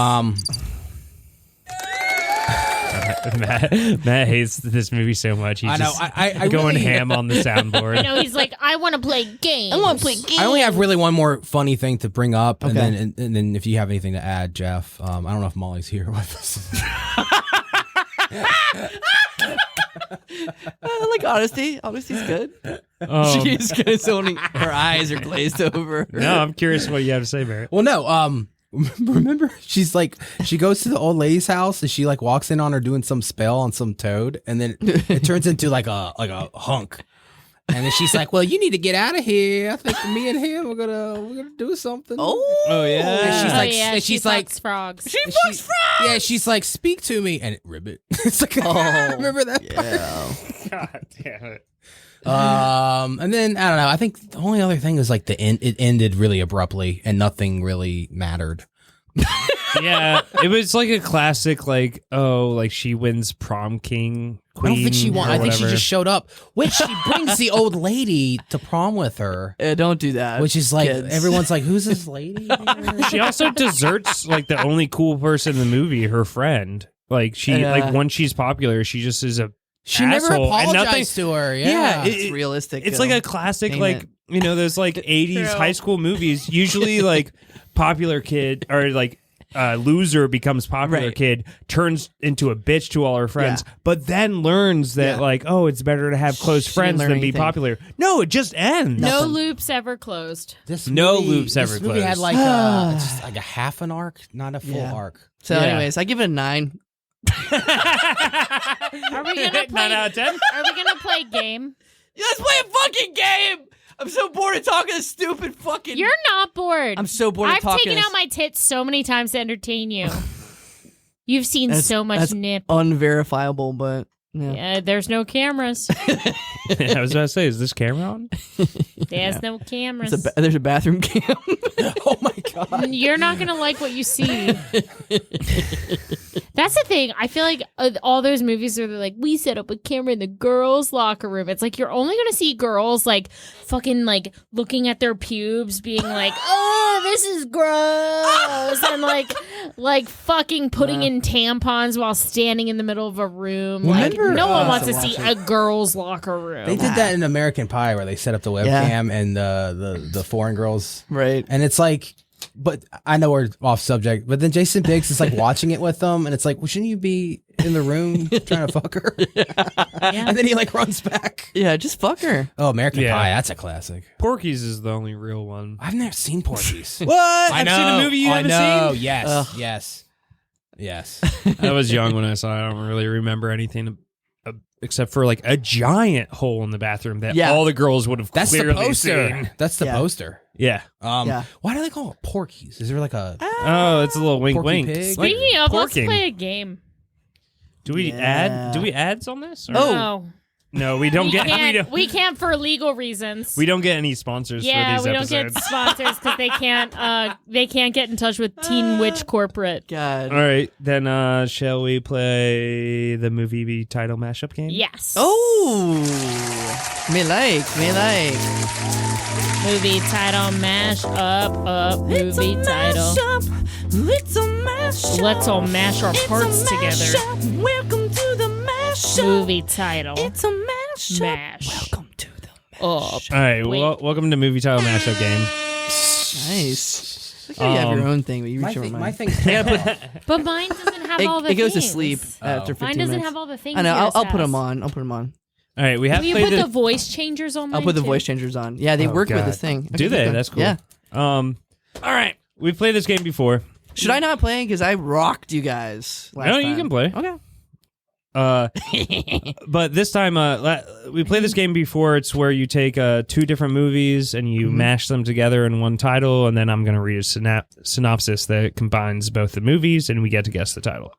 Matt hates this movie so much. He's I know. just I going really, ham on the soundboard. You know, he's like, I want to play games. I want to play games. I only have really one more funny thing to bring up, and Okay. then and then if you have anything to add, Jeff. I don't know if Molly's here with us. I like honesty. Honesty's good. Um, She's good. Only her eyes are glazed over. no, I'm curious what you have to say, Barrett. Well, no. Remember, she's like, she goes to the old lady's house and she like walks in on her doing some spell on some toad, and then it turns into like a hunk. And then she's like, "Well, you need to get out of here. I think me and him we're gonna do something." Oh yeah. And she's Oh, like, yeah, and she she's like, fucks frogs. and she- yeah, she's like, "Speak to me," and ribbit. It's like, remember that? yeah. God damn it. And then I don't know. I think the only other thing is like the end. It ended really abruptly, and nothing really mattered. Yeah, it was like a classic, like, oh, like she wins prom king queen. I don't think she won. or I think she whatever. just showed up, which she brings the old lady to prom with her, Don't do that. which is like kids. everyone's like, "Who's this lady?" She also deserts like the only cool person in the movie, her friend. Like she, like when she's popular, she just is a She never asshole, and nothing- apologized to her. Yeah, Yeah, It's realistic. It's though. like a classic, Ain't like it? you know, those like '80s high school movies. Usually, like popular kid or like loser becomes popular Right. kid, turns into a bitch to all her friends, Yeah. but then learns that Yeah. like, oh, it's better to have close She didn't friends learn than be anything. popular. No, it just ends. No Nothing. loops ever closed. this No movie, loops ever This movie had closed. like just like a half an arc, not a full Yeah. arc. So, Yeah. anyways, I give it a 9. Are we gonna 9 play? out of 10. Are we gonna play game? Let's play a fucking game. I'm so bored of talking this stupid fucking. You're not bored. I'm so bored of I've talking. taken out my tits so many times to entertain you. You've seen That's- so much that's nip. unverifiable, but yeah. Yeah, there's no cameras. I was about to say, is this camera on? There's no cameras. There's a bathroom cam. Oh my god! You're not gonna like what you see. That's the thing. I feel like all those movies where they're like, we set up a camera in the girls' locker room. It's like you're only gonna see girls like fucking like looking at their pubes, being like, oh, this is gross, and like fucking putting in tampons while standing in the middle of a room. Like Remember- no one wants to watch see it. a girls' locker room. They did that in American Pie where they set up the webcam and the foreign girls, Right. and it's like. But I know we're off subject, but then Jason Biggs is like watching it with them, and it's like, well, shouldn't you be in the room trying to fuck her? And then he like runs back. Yeah, just fuck her. Oh, American Yeah. Pie, that's a classic. Porky's is the only real one. I've never seen Porky's. What? I've seen a movie you I haven't know. seen? Yes, Ugh. yes. I was young when I saw it. I don't really remember anything except for like a giant hole in the bathroom that Yeah. all the girls would have That's the clearly poster. seen. That's the Yeah. poster. Yeah. Yeah. Why do they call it Porky's? Is there like a? Oh, it's a little wink, Porky wink. Pig? It's like Speaking of, let's porking. play a game. Do we Yeah. add? Do we ads on this? Or- No, no, we don't we get. can't. We can't for legal reasons. We don't get any sponsors Yeah, for we these don't episodes. get sponsors because they can't. They can't get in touch with Teen Witch Corporate. God. All right, then shall we play the movie title mashup game? Yes. Oh, me like. Movie title mash up. Movie title. It's a mashup. Let's all mash our parts together. Welcome to the mashup. Movie title. It's a mashup. Mash. Welcome to the mashup. Up. All right, Wait. welcome to movie title mashup game. Nice. Look how you have your own thing, but you My reach over thing, mine. my thing's But mine doesn't have all the It goes to things. sleep after 15 Mine doesn't minutes. have all the things. I know. yours I'll put has. them on. I'll put them on. All right, we have Will you played put the the voice changers on? I'll mine put the too? voice changers on. Yeah, they Oh, work with God. this thing. Do Okay, they? good. That's cool. Yeah. All right, we've played this game before. Should I not play? Because I rocked you guys last No, time. you can play. Okay. But this time, we played this game before. It's where you take two different movies and you mash them together in one title, and then I'm going to read a synopsis that combines both the movies, and we get to guess the title.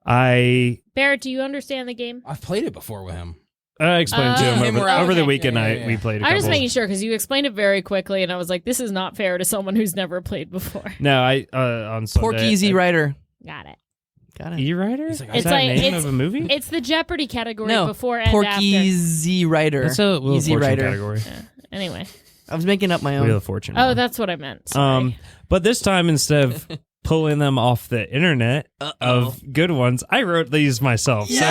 Barrett, do you understand the game? I've played it before with him. I explained to him Him or I? over the Okay. weekend. Yeah. We played a I'm couple. just making sure because you explained it very quickly, and I was like, "This is not fair to someone who's never played before." No, I on Sunday. Porky Z Rider. Got it. Got it. E-Writer? He's like, Is It's that like- a name it's- of a movie? It's the Jeopardy category No, before and Porky after. Z Rider. That's a Wheel of Easy Fortune Rider. category. Anyway. I was making up my own. Wheel of Fortune. Oh, that's what I meant. Sorry. But this time, instead of pulling them off the internet of good ones, I wrote these myself. So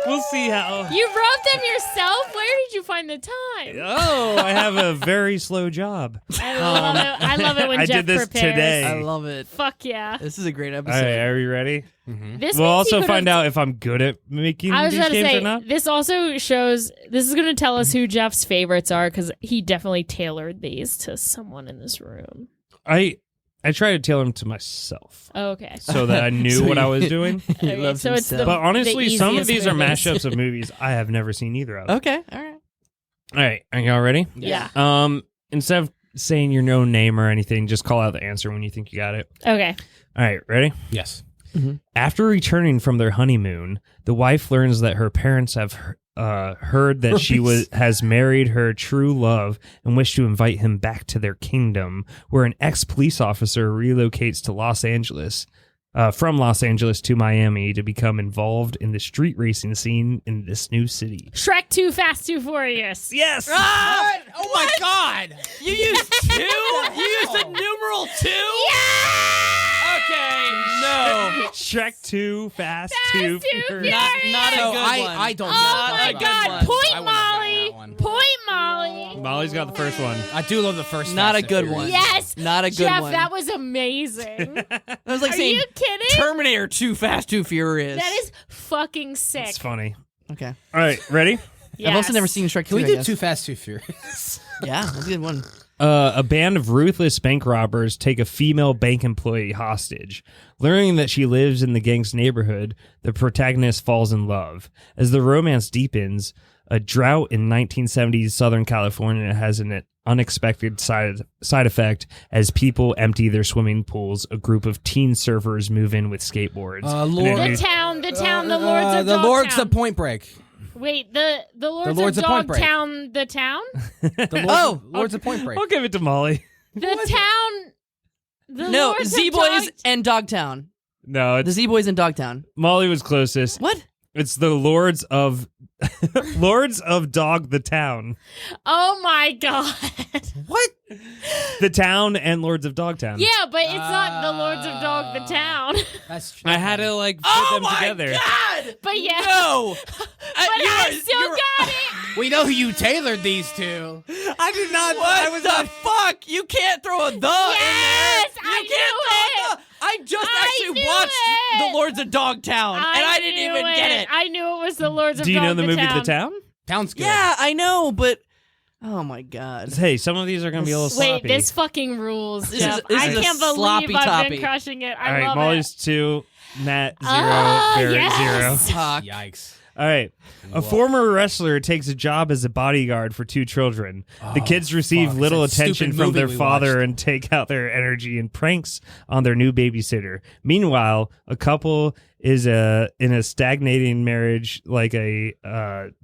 we'll see how. You wrote them yourself? Where did you find the time? Oh, I have a very slow job. I love it. I love it when I Jeff did this prepares. today. I love it. Fuck yeah. This is a great All episode. right, are you ready? This We'll means he also could've- find out if I'm good at making I was these about to games say, or not. this also shows, this is going to tell us who Jeff's favorites are because he definitely tailored these to someone in this room. I tried to tailor them to myself Oh, okay. so that I knew So what I you- was doing. Okay, loves so it's himself. the, But honestly, the some of these easiest are movies. mashups of movies I have never seen either of. Okay. All right. All right, are y'all ready? Yeah. Instead of saying your no name or anything, just call out the answer when you think you got it. Okay. All right, ready? Yes. After returning from their honeymoon, the wife learns that her parents have heard that she has married her true love and wish to invite him back to their kingdom, where an ex-police officer relocates to Los Angeles. From Los Angeles to Miami to become involved in the street racing scene in this new city. Shrek Too Fast, Too Furious. Yes! What? Oh my God! You used 2? You used a numeral 2? Okay. No. Shrek Too Fast, Too Too Furious. Not a So good I one. don't. Oh know my about God. that. I Point wouldn't have gotten Molly. that one. Point Molly. Molly's got the first one. I do love the first. Not Fast a and good Furious. one. Yes. Not a good Jeff, one. that was amazing. That was like Are saying you kidding? Terminator Too Fast, Too Furious. That is fucking sick. It's funny. Okay. All right, ready? I've also Yes. never seen Shrek 2. Can we I do guess. Too Fast, Too Furious? Yeah, that's a good one. A band of ruthless bank robbers take a female bank employee hostage. Learning that she lives in the gang's neighborhood, the protagonist falls in love. As the romance deepens, a drought in 1970s Southern California has an unexpected side effect. As people empty their swimming pools, a group of teen surfers move in with skateboards. Lord- And The town, the Lords of the Lords Dogtown. of Point Break. Wait, the Lords, Lords of of Point Break. Dogtown, the town? The Lords of Point Break. I'll give it to Molly. The town. The No, Lords of Z-Boys and Dogtown. No, The it's Z-Boys and Dogtown. Molly was closest. What? It's the Lords of Lords of Dog the Town. Oh my God. What? The town and Lords of Dogtown. Yeah, but it's not the Lords of Dog, the town. That's true. I had to like put them together. God! But yeah. No! But I still got it. We know who you tailored these to. I did not. What the fuck? You can't throw a the Yes, in there. I You can't knew throw it. a the. I just I actually knew watched it. The Lords of Dogtown, and I didn't knew even get it. I knew it was the Lords of Do you Dog, know the movie town. The Town? Sounds good. Yeah, I know, but oh my god. Hey, some of these are gonna be a little Wait, sloppy. this fucking rules, This Jeff. is- this I is a can't believe sloppy I've toppy. been crushing it. I All right, love Molly's 2, Matt 0, Oh, Barrett yes. 0. Fuck. Yikes. All right. A former wrestler takes a job as a bodyguard for 2 children. The kids receive fuck, little it's that attention stupid from movie their we father watched. and take out their energy in pranks on their new babysitter. Meanwhile, a couple is in a stagnating marriage, like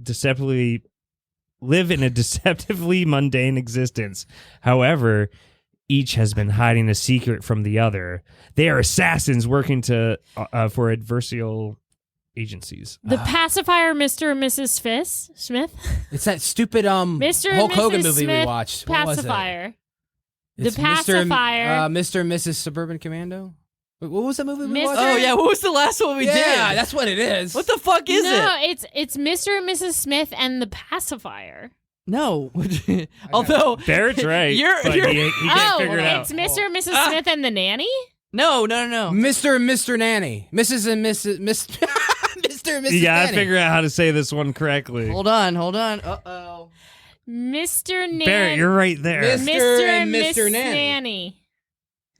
deceptively mundane existence. However, each has been hiding a secret from the other. They are assassins working for adversarial agencies. The pacifier, Mr. and Mrs. Smith. It's that stupid Mr. and Hulk Hogan Mrs. movie Smith we watched. What was it? Pacifier. It's The pacifier. Mr. and Mrs. Suburban Commando. What was that movie we Mr. watched? Oh yeah, what was the last one we did? Yeah, that's what it is. What the fuck is no, it? it's Mr. and Mrs. Smith and the pacifier. No. Although Barrett's right. But he can't figure it out. It's Mr. and Mrs. Smith and the nanny? no. Mr. and Mr. Nanny. Mrs. and Mrs. Mr. and Mrs. You gotta Nanny. figure out how to say this one correctly. Hold on. Uh-oh. Mr. Nanny. Barrett, you're right there. Mr. and Mr. Mrs. Nanny. Nanny.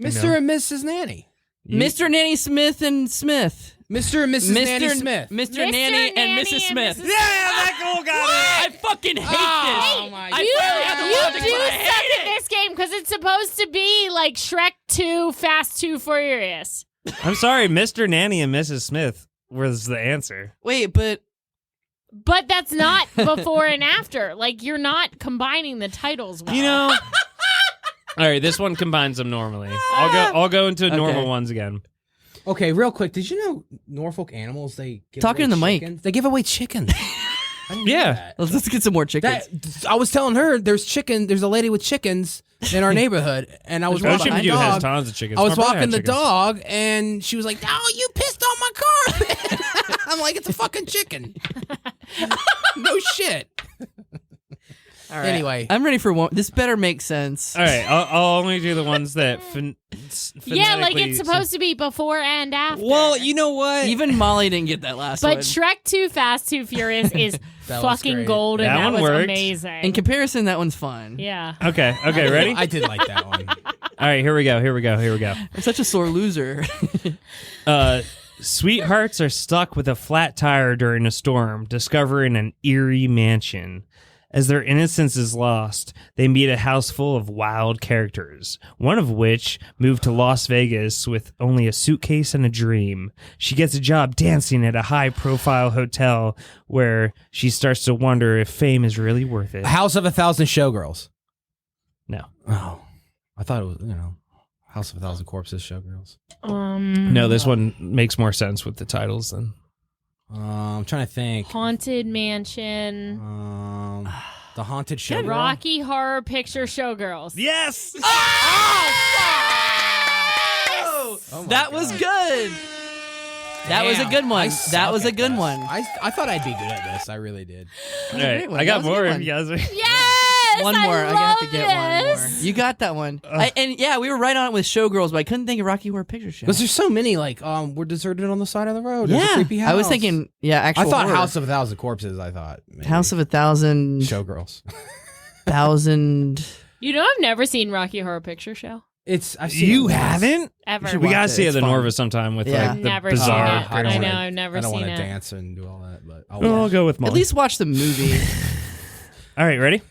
Mr. and Mrs. Nanny. Mr. Nanny Smith and Smith. Mr. and Mrs. Nanny Smith. Mr. Nanny and Mrs. Smith. Mrs. Yeah, that goal got it. I fucking hate Oh this. my I God. finally have the You logic, do but I suck hate at this game because it's supposed to be like Shrek 2, Fast 2, Furious. I'm sorry, Mr. Nanny and Mrs. Smith was the answer. Wait, but But that's not before and after. Like, you're not combining the titles well. You know. All right, this one combines them normally. I'll go into normal ones again. Okay, real quick. Did you know Norfolk animals, they give Talking away in the mic. chickens? They give away chickens. I didn't know Yeah. that. let's get some more chickens. I was telling her there's a lady with chickens in our neighborhood, and I was walking Ocean the View has dog. tons of chickens. I was My brother walking had the chickens. dog, and she was like, "Oh, you pissed on my carpet." I'm like, "It's a fucking chicken." No shit. All right. Anyway. I'm ready for one. This better make sense. All right, I'll only do the ones that Yeah, like phonetically- it's supposed to be before and after. Well, you know what? Even Molly didn't get that last But one. Shrek 2, Fast 2, Furious is That was fucking great. golden. That That one was worked. amazing. In comparison, that one's fun. Yeah. Okay, ready? I did like that one. All right, here we go. I'm such a sore loser. Sweethearts are stuck with a flat tire during a storm, discovering an eerie mansion. As their innocence is lost, they meet a house full of wild characters, one of which moved to Las Vegas with only a suitcase and a dream. She gets a job dancing at a high-profile hotel where she starts to wonder if fame is really worth it. House of 1,000 Showgirls. No. Oh, I thought it was House of 1,000 Corpses Showgirls. No, this one makes more sense with the titles than... I'm trying to think. Haunted Mansion. The Haunted Showgirl. Rocky Horror Picture Showgirls. Yes! Oh, Oh my that was God. good. That was a good one. I That suck was a at good this. one. I thought I'd be good at this. I really did. All right, great one. I got That was a more good if one. you guys are... Yes! One more. I have to love get one more. this. You got that one. And yeah, we were right on it with Showgirls, but I couldn't think of Rocky Horror Picture Show. Because there's so many, like, we're deserted on the side of the road. There's a Yeah, creepy house. I was thinking. Yeah, actual. I thought horror. House of 1,000 Corpses. I thought maybe. House of 1,000 Showgirls. 1,000. You know, I've never seen Rocky Horror Picture Show. I've seen You it once. haven't? Ever. should We watch gotta it. see it It's at the fun. Norva sometime with Yeah. like the Never bizarre. seen it. I crazy- know, I've never I don't seen want it. to dance and do all that, but I'll go with Molly. At least watch the movie. All right, ready?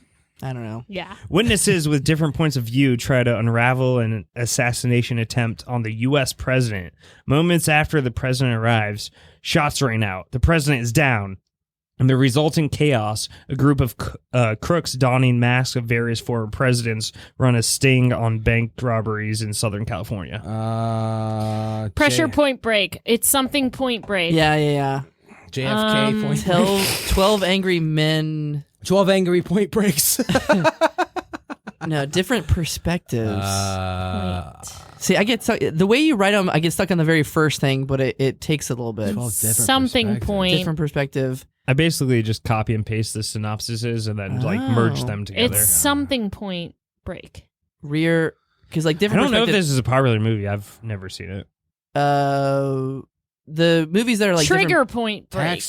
I don't know. Yeah. Witnesses with different points of view try to unravel an assassination attempt on the U.S. president. Moments after the president arrives, shots ring out. The president is down. In the resulting chaos, a group of crooks donning masks of various former presidents run a sting on bank robberies in Southern California. Pressure Point Break. It's something Point Break. Yeah. JFK Point Break. 12 Angry Men. 12 Angry Point Breaks. No, different perspectives. Uh, See, I get stuck. The way you write them, I get stuck on the very first thing, but it takes a little bit. 12 different Something perspectives. Point. Different perspective. I basically just copy and paste the synopsises and then like merge them together. It's something Point Break. Rear, because like I different don't know if perspective- this is a popular movie. I've never seen it. The movies that are like Trigger different- Point Break.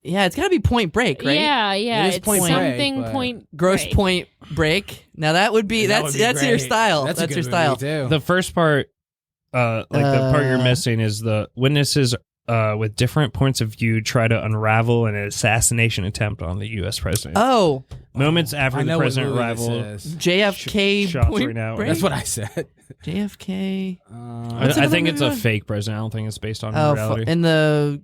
Yeah, it's got to be Point Break, right? Yeah. It is It's Point Break, something but- Point Gross Break. Point Break. Now that would be That that's would be your great. style. That's, a good your movie, style. too. The first part, the part you're missing is the witnesses with different points of view try to unravel an assassination attempt on the U.S. president. Oh, Moments I after the know what president movie arrival, this is. JFK shots Point right now. Break. That's what I said. JFK. I another think it's a movie? fake president. I don't think it's based on Oh, reality. in the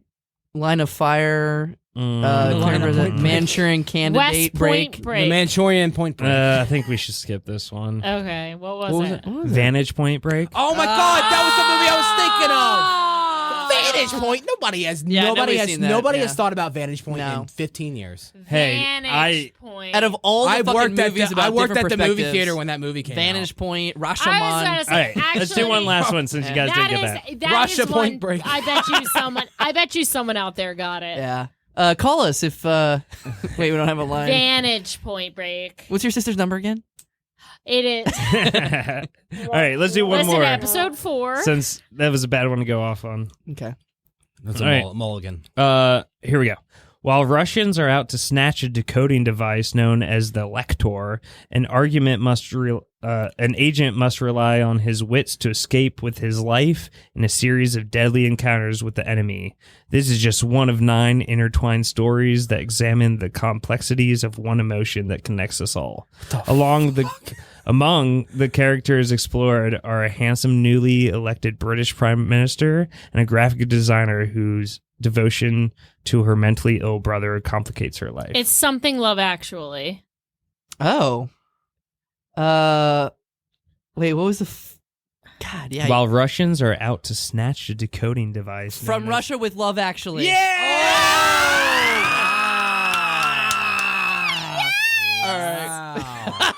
Line of Fire. Mm. Line of Point Break. Manchurian Candidate West Break. Point Break. The Manchurian Point Break. I think we should skip this one. Okay, what was What was it? What was it? Vantage Point Break. Oh my God, that was the movie I was thinking of. Vantage Point. Nobody has. Yeah, nobody nobody's has. seen that, Nobody yeah. has thought about Vantage Point No. in 15 years. Hey, Vantage Point. Out of all the I fucking worked at movies the, about I worked different at the movie perspectives, theater when that movie came Vantage out. Point, I was Rashomon. gonna All say, right, let's do one actually, last one since you guys didn't get that. that Russia is Point one. Break. I bet you someone out there got it. Yeah. Call us if. Wait, we don't have a line. Vantage Point Break. What's your sister's number again? It is. All right, let's do one Listen more. to episode 4. Since that was a bad one to go off on. Okay. That's All right. mulligan. Here we go. While Russians are out to snatch a decoding device known as the lector, an agent must rely on his wits to escape with his life in a series of deadly encounters with the enemy. This is just one of 9 intertwined stories that examine the complexities of one emotion that connects us all. Among the characters explored are a handsome newly elected British Prime Minister and a graphic designer whose devotion to her mentally ill brother complicates her life. It's something Love Actually. Oh. Wait, what was the... God, yeah. While Russians are out to snatch a decoding device. From known as- Russia with Love, Actually. All right. Wow.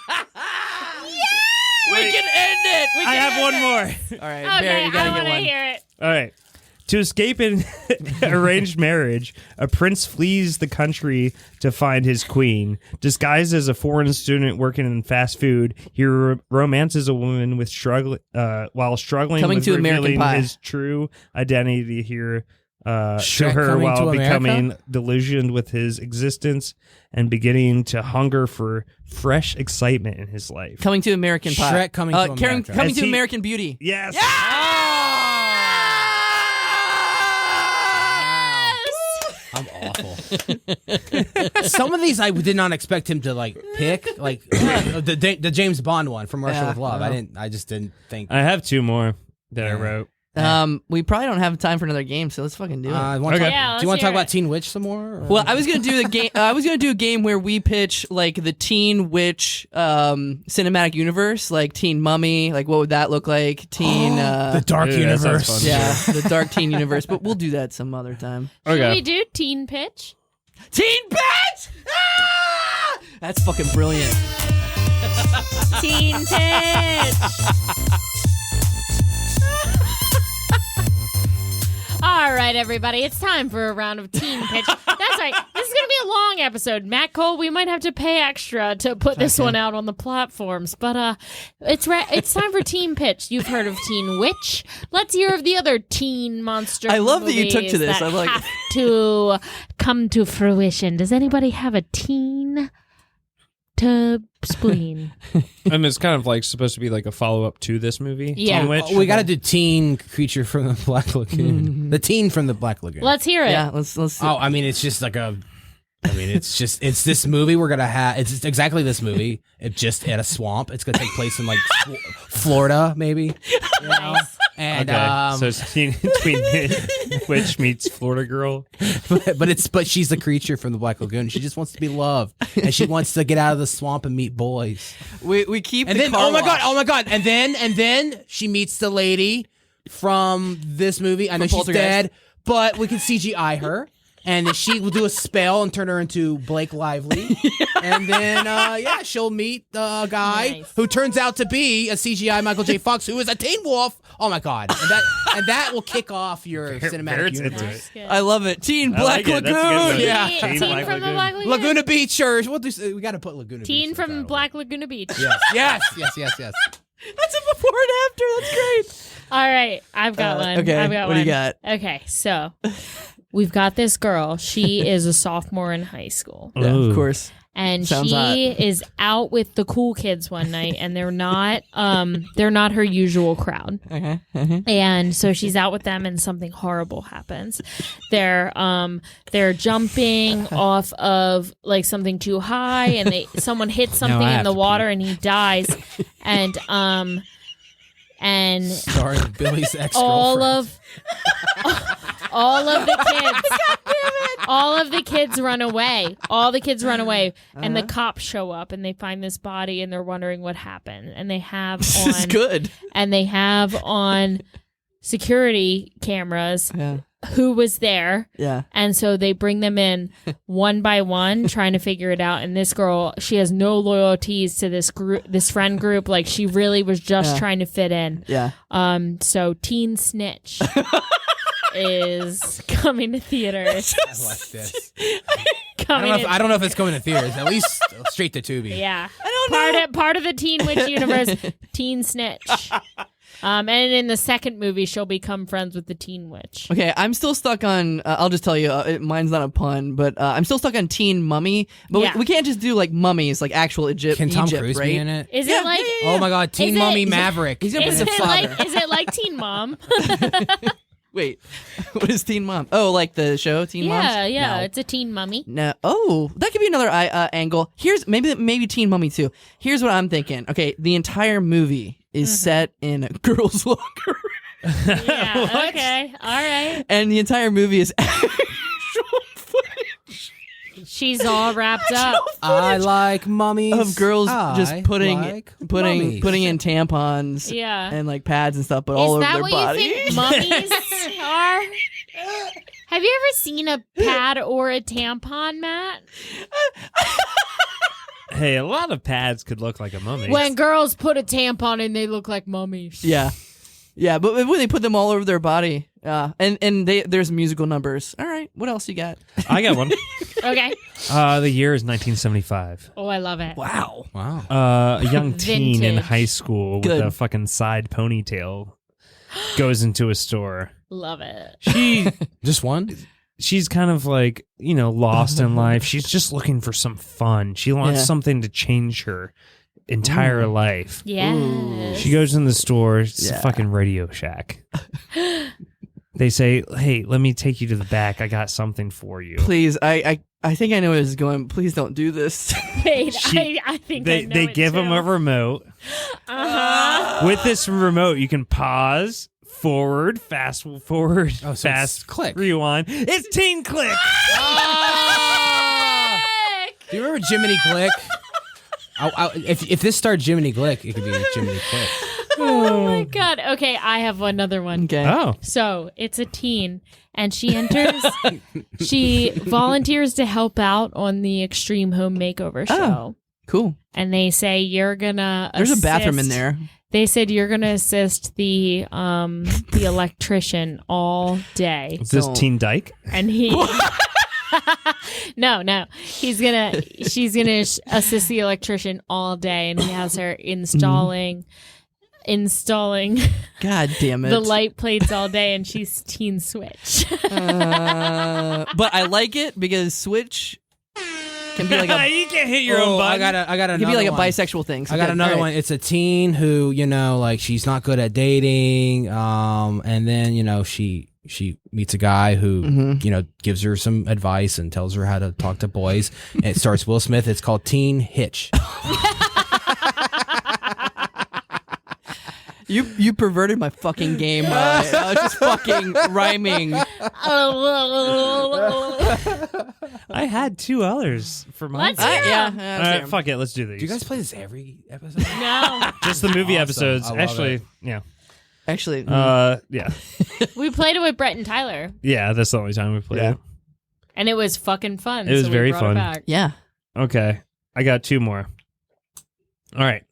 We can end it. We can I have end one it. more. All right, Okay, Barry, you I gotta want get to one. hear it. All right. To escape an arranged marriage, a prince flees the country to find his queen. Disguised as a foreign student working in fast food, he romances a woman with while struggling Coming with to American revealing Pie. his true identity here to Shrek her Coming while to America? becoming delusioned with his existence and beginning to hunger for fresh excitement in his life. Coming to American Pie. Shrek Coming to America. Coming As to he- American Beauty. Yes. I'm awful. Some of these I did not expect him to like pick, like the James Bond one from Russia Yeah, with Love. I know. I just didn't think. I have 2 more that I wrote. We probably don't have time for another game, so let's fucking do it. Okay. Okay. Yeah, Do you let's want to talk hear about it. Teen Witch some more? or- Well, I was gonna do the game. I was gonna do a game where we pitch like the Teen Witch cinematic universe, like Teen Mummy. Like, what would that look like? Teen, the Dark Ooh, that sounds Universe. fun. yeah, the Dark Teen universe. But we'll do that some other time. Should Okay. we do Teen Pitch? Teen Pitch! Ah! That's fucking brilliant. Teen Pitch! All right, everybody, it's time for a round of Teen Pitch. That's right. This is going to be a long episode. Matt Cole, we might have to pay extra to put this one out on the platforms, but it's time for Teen Pitch. You've heard of Teen Witch. Let's hear of the other teen monster I love that you took to movies this. that I like have to come to fruition. Does anybody have a teen to spleen? And it's kind of like supposed to be like a follow up to this movie. Yeah. Teen Witch. Oh, we got to do Teen Creature from the Black Lagoon. The Teen from the Black Lagoon. Let's hear it. Yeah, let's. Oh, I mean, it's just like it's this movie we're gonna have. It's just exactly this movie. It just at a swamp. It's gonna take place in like Florida, maybe. You know? And Okay. So it's Teen Witch meets Florida Girl. but she's the creature from the Black Lagoon. She just wants to be loved, and she wants to get out of the swamp and meet boys. we keep. And the then car oh my wash. god, and then she meets the lady from this movie. I know From she's Poltergeist. dead, but we can CGI her. And she will do a spell and turn her into Blake Lively. And then, she'll meet the guy Nice. who turns out to be a CGI Michael J. Fox, who is a Teen Wolf. Oh, my God. And that will kick off your cinematic Barrett's into universe. it. That's good. I love it. Teen I Black like it. That's a good Lagoon. movie. Yeah. Teen Teen Black from the Lagoon. Black Lagoon. Laguna Beach, or we got to put Laguna Beach. Teen in from the title. Black Laguna Beach. Yes. That's a before and after. That's great. All right, I've got one. okay, I've got what do you one. got? Okay, so we've got this girl. She is a sophomore in high school, Yeah, Ooh. of course. and Sounds she hot. is out with the cool kids one night, and they're not her usual crowd. Okay. And so she's out with them, and something horrible happens. They're jumping off of like something too high, and someone hits something I in have the to water, and he dies. And Starring Billy's ex-girlfriend. all of the kids all of the kids run away. All the kids run away, and the cops show up, and they find this body, and they're wondering what happened. And they have This is on good. and they have on security cameras Yeah. who was there. Yeah. And so they bring them in one by one, trying to figure it out. And this girl, she has no loyalties to this group, this friend group. Like she really was just trying to fit in. Yeah. So Teen Snitch is coming to theaters. I like this. I don't know if it's coming to theaters. At least straight to Tubi. Yeah. I don't know. Part of the Teen Witch universe, Teen Snitch. And in the second movie, she'll become friends with the Teen Witch. Okay, I'm still stuck on. I'll just tell you, mine's not a pun, but I'm still stuck on Teen Mummy. But we can't just do like mummies, like actual Egypt. Can Tom Egypt, Cruise right? be in it? Is it like? Oh my God, Teen Is it- Mummy is it- Maverick. He's gonna Is play the it father. like? Is it like Teen Mom? Wait, what is Teen Mom? Oh, like the show Teen Moms? Yeah. No. It's a teen mummy. No. Oh, that could be another angle. Here's maybe Teen Mummy too. Here's what I'm thinking. Okay, the entire movie is set in a girl's locker room. Yeah. Okay. All right. And the entire movie is actual footage She's all wrapped up. I like mummies. of girls just I putting like mummies. putting in tampons Yeah. and like pads and stuff, but all Is over that their what body. you think mummies are? Have you ever seen a pad or a tampon, Matt? Hey, a lot of pads could look like a mummy. When girls put a tampon in, they look like mummies. Yeah, but when they put them all over their body, and there's musical numbers. All right, what else you got? I got one. Okay. The year is 1975. Oh, I love it. Wow. A young teen in Vintage. high school with Good. a fucking side ponytail goes into a store. Love it. Just one? She's kind of like, lost in life. She's just looking for some fun. She wants Yeah. something to change her entire life. Yes. She goes in the store. It's a Yeah. fucking Radio Shack. They say, "Hey, let me take you to the back. I got something for you." Please, I think I know where this is going. Please don't do this. Wait, She- I think I They know they it give too. him a remote. Uh-huh. With this remote, you can pause, forward, fast forward, Oh, so fast it's click. rewind. It's Teen Click. Do you remember Jiminy Glick? If this started Jiminy Glick, it could be Jiminy Click. Oh my god. Okay, I have another one. Okay. Oh, So it's a teen, and she enters. She volunteers to help out on the Extreme Home Makeover show, Cool. and they say you're gonna. There's a bathroom in assist- there. They said you're gonna assist the electrician all day, is this So- Teen Dyke? and he. No. She's gonna assist the electrician all day, and he has her installing God damn it. the light plates all day, and she's Teen Switch. But I like it because Switch can be like a You can't hit your own I button. got another can be like a one. bisexual thing. So I got good. another All right. one. It's a teen who, like she's not good at dating. And then, she meets a guy who, gives her some advice and tells her how to talk to boys. And it starts Will Smith. It's called Teen Hitch. You perverted my fucking game. I was just fucking rhyming. I had two others for mine. Let's hear 'em. Yeah. All right, fuck it. Let's do these. Do you guys play this every episode? No, Just the movie Awesome. episodes. I love Actually, it. yeah. Actually, Yeah. we played it with Brett and Tyler, Yeah, that's the only time we played Yeah. it. and it was fucking fun. It was so we very brought it fun. back. yeah. Okay. I got two more. All right.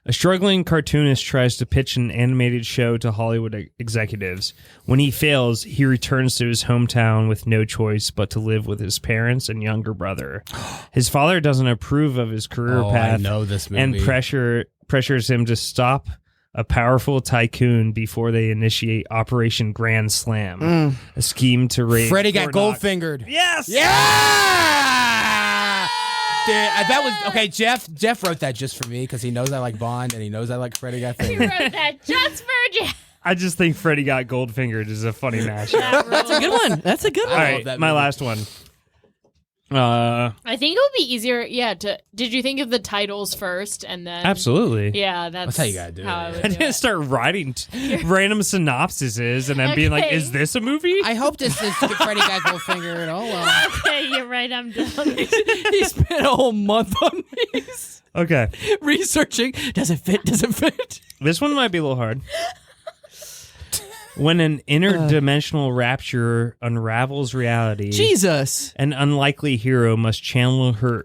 A struggling cartoonist tries to pitch an animated show to Hollywood executives. When he fails, he returns to his hometown with no choice but to live with his parents and younger brother. His father doesn't approve of his career Oh, path I know this movie. and pressures him to stop a powerful tycoon before they initiate Operation Grand Slam, a scheme to raid Freddie got Fort gold Knox. fingered. Yes! Yeah! Dude, that was okay. Jeff wrote that just for me because he knows I like Bond and he knows I like Freddie got We fingered. wrote that just for Jeff. I just think Freddie got gold fingered is a funny mashup. That's a good one. That's a good All one. right, that my movie. last one. I think it would be easier. Yeah. Did you think of the titles first and then? Absolutely. Yeah, that's how you gotta do it, how I yeah. would I do didn't it. start writing random synopsises and then being like, Okay. "Is this a movie?" I hope this is Freddie got gold fingered. Oh well. Okay, you're right. I'm done. He spent a whole month on these Okay, researching. Does it fit? Does it fit? this one might be a little hard. When an interdimensional rapture unravels reality, Jesus. an unlikely hero must channel her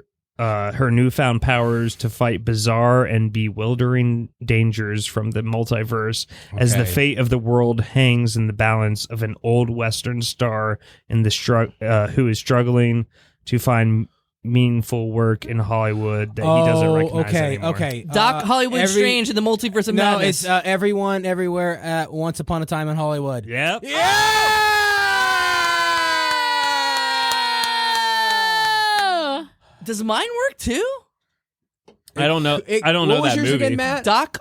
newfound powers to fight bizarre and bewildering dangers from the multiverse as the fate of the world hangs in the balance of an old Western star in the who is struggling to find meaningful work in Hollywood that he doesn't recognize anymore. Okay. Doc Hollywood Strange in the Multiverse of No, Madness. it's Everyone, Everywhere at Once Upon a Time in Hollywood. Yep. Oh. Does mine work too? I don't know. I don't know what was that yours movie. again, Matt? Doc.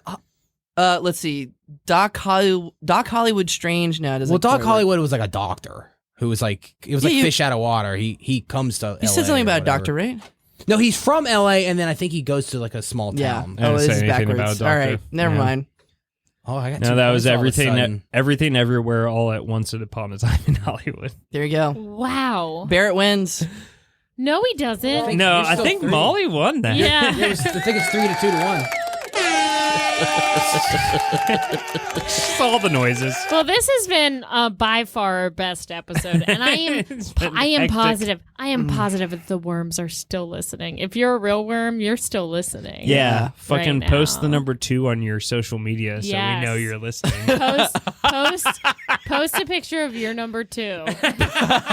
Let's see. Doc Hollywood Strange now doesn't. Well, Doc quite work. Hollywood was like a doctor who was like fish out of water. He comes to. You said something about a doctor, right? No, he's from L.A. and then I think he goes to like a small Yeah. town. I didn't Oh, say this is anything backwards. about a All doctor. right, never Yeah. mind. Oh, I got No, two that was points all of a everything. sudden. Everything, everywhere, all at once upon a time in Hollywood. There you go. Wow. Barrett wins. No, he doesn't. No, You're I still think three. Molly won that. Yeah. I think it's 3-2-1. Just all the noises. Well, this has been by far our best episode, and I am It's been I am hectic. positive. I am positive that the worms are still listening. If you're a real worm, you're still listening. Yeah, Right fucking post the now. number 2 on your social media so we know Yes. you're listening. Post a picture of your number 2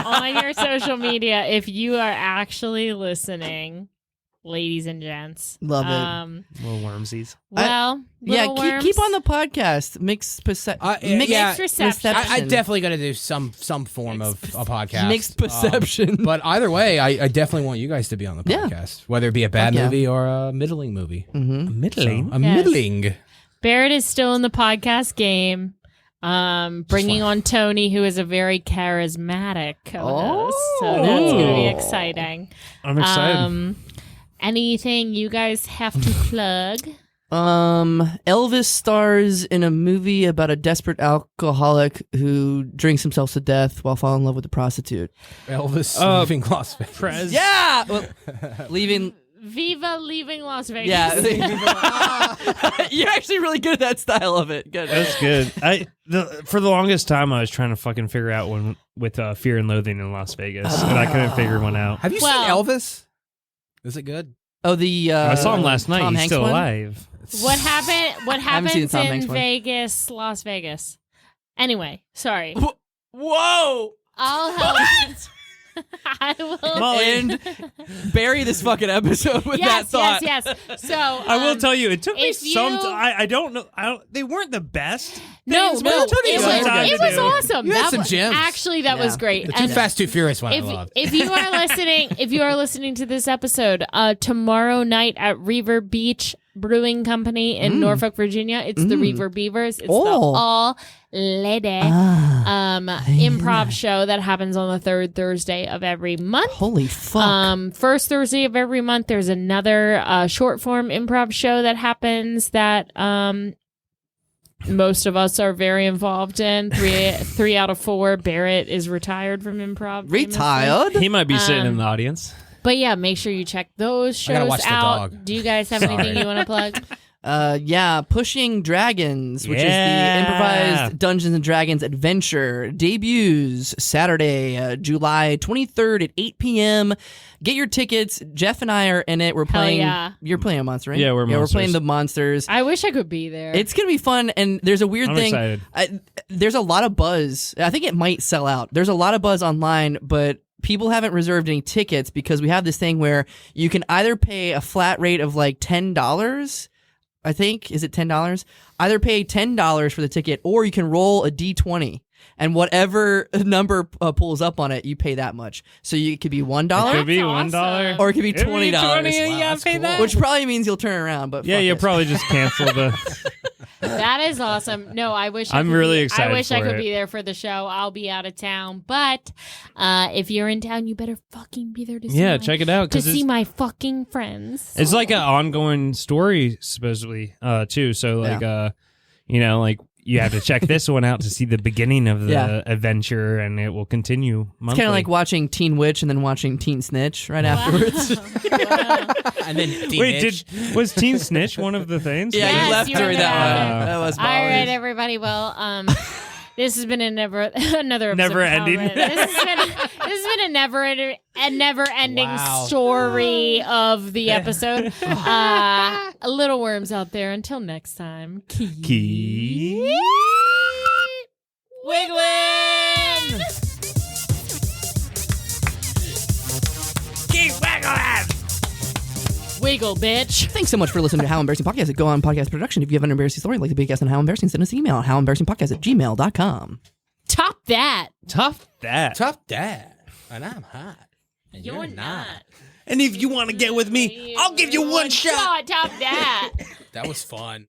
on your social media if you are actually listening, ladies and gents. Love it. Little wormsies. Well, Yeah, little worms. keep on the podcast. Mixed yeah. Mixed reception. I'm definitely going to do some form of a podcast. Mixed perception. But either way, I definitely want you guys to be on the Yeah. podcast, whether it be a bad Fuck yeah. movie or a middling movie. Mm-hmm. Middling. A Yes. middling. Barrett is still in the podcast game. Bringing on Tony, who is a very charismatic co-host, so that's going to be exciting. I'm excited. Anything you guys have to plug? Elvis stars in a movie about a desperate alcoholic who drinks himself to death while falling in love with a prostitute. Elvis leaving Las Vegas. Prez. Yeah, well, leaving. Viva leaving Las Vegas. Yeah, you're actually really good at that style of it. Good. That's good. For the longest time, I was trying to fucking figure out one with Fear and Loathing in Las Vegas, and I couldn't figure one out. Have you Well- seen Elvis? Is it good? Oh, the I saw him last night. Tom He's Hanks still one? alive. What happened? What haven't seen happens the Tom in Hanks one. Vegas, Las Vegas? Anyway, sorry. Whoa! I'll help. I will. Molly. And bury this fucking episode with that Yes, thought. yes. So I will tell you, it took me if some. you- I don't know. They weren't the best. No, things, but it took me it some was, time it to was do. awesome. You had That some was- gems. Actually, that was Yeah. great. The Too And Fast, Too Furious one I loved. if you are listening to this episode, tomorrow night at Reaver Beach Brewing Company in Norfolk, Virginia, it's the Reaver Beavers. It's the Oh. all lady improv show that happens on the third Thursday of every month. Holy fuck. First Thursday of every month, there's another short form improv show that happens that most of us are very involved in. Three out of 4. Barrett is retired from improv. famously. Retired? He might be sitting in the audience. But yeah, make sure you check those I gotta shows watch the out. dog. Do you guys have anything you want to plug? Yeah, Pushing Dragons, which is the Yeah. improvised Dungeons and Dragons adventure, debuts Saturday, July 23rd at 8 p.m. Get your tickets. Jeff and I are in it. We're playing. yeah. You're playing a monster, right? Yeah, we're We're playing monsters. the monsters. I wish I could be there. It's gonna be fun, and there's a weird I'm thing. excited. There's a lot of buzz. I think it might sell out. There's a lot of buzz online, but people haven't reserved any tickets because we have this thing where you can either pay a flat rate of like $10. I think, is it $10? Either pay $10 for the ticket, or you can roll a D20, and whatever number pulls up on it, you pay that much. So it could be $1, It could be That's $1, awesome. or it could be $20. $20. Wow, Yeah, that's pay cool. that. Which probably means you'll turn around. But Yeah, fuck you'll it. probably just cancel the. That is awesome. No, I wish I'm I could really be, excited I wish I for could it. be there for the show. I'll be out of town, but if you're in town, you better fucking be there to see. Yeah, my, check it out to because see my fucking friends. it's like an ongoing story supposedly too. So like like you have to check this one out to see the beginning of the Yeah. adventure, and it will continue It's monthly. kind of like watching Teen Witch and then watching Teen Snitch right afterwards. Wow. And then Wait, was Teen Snitch one of the things? Yeah, Yes, you left you were during there. that one. That was All right, ballers. everybody. Well, This has been another episode. Never of ending. Power. This has been a never ending Wow. story of the episode. Little worms out there. Until next time. Keep Wiggling! Keep wiggling! Wiggle, bitch. Thanks so much for listening to How Embarrassing Podcast at Go On Podcast Production. If you have an embarrassing story, like to be a guest on How Embarrassing, send us an email at howembarrassingpodcast@gmail.com. Top that. Tough that. Tough dad. And I'm hot. And You're not. And if you want to get with me, I'll give you one shot. God, top that. That was fun.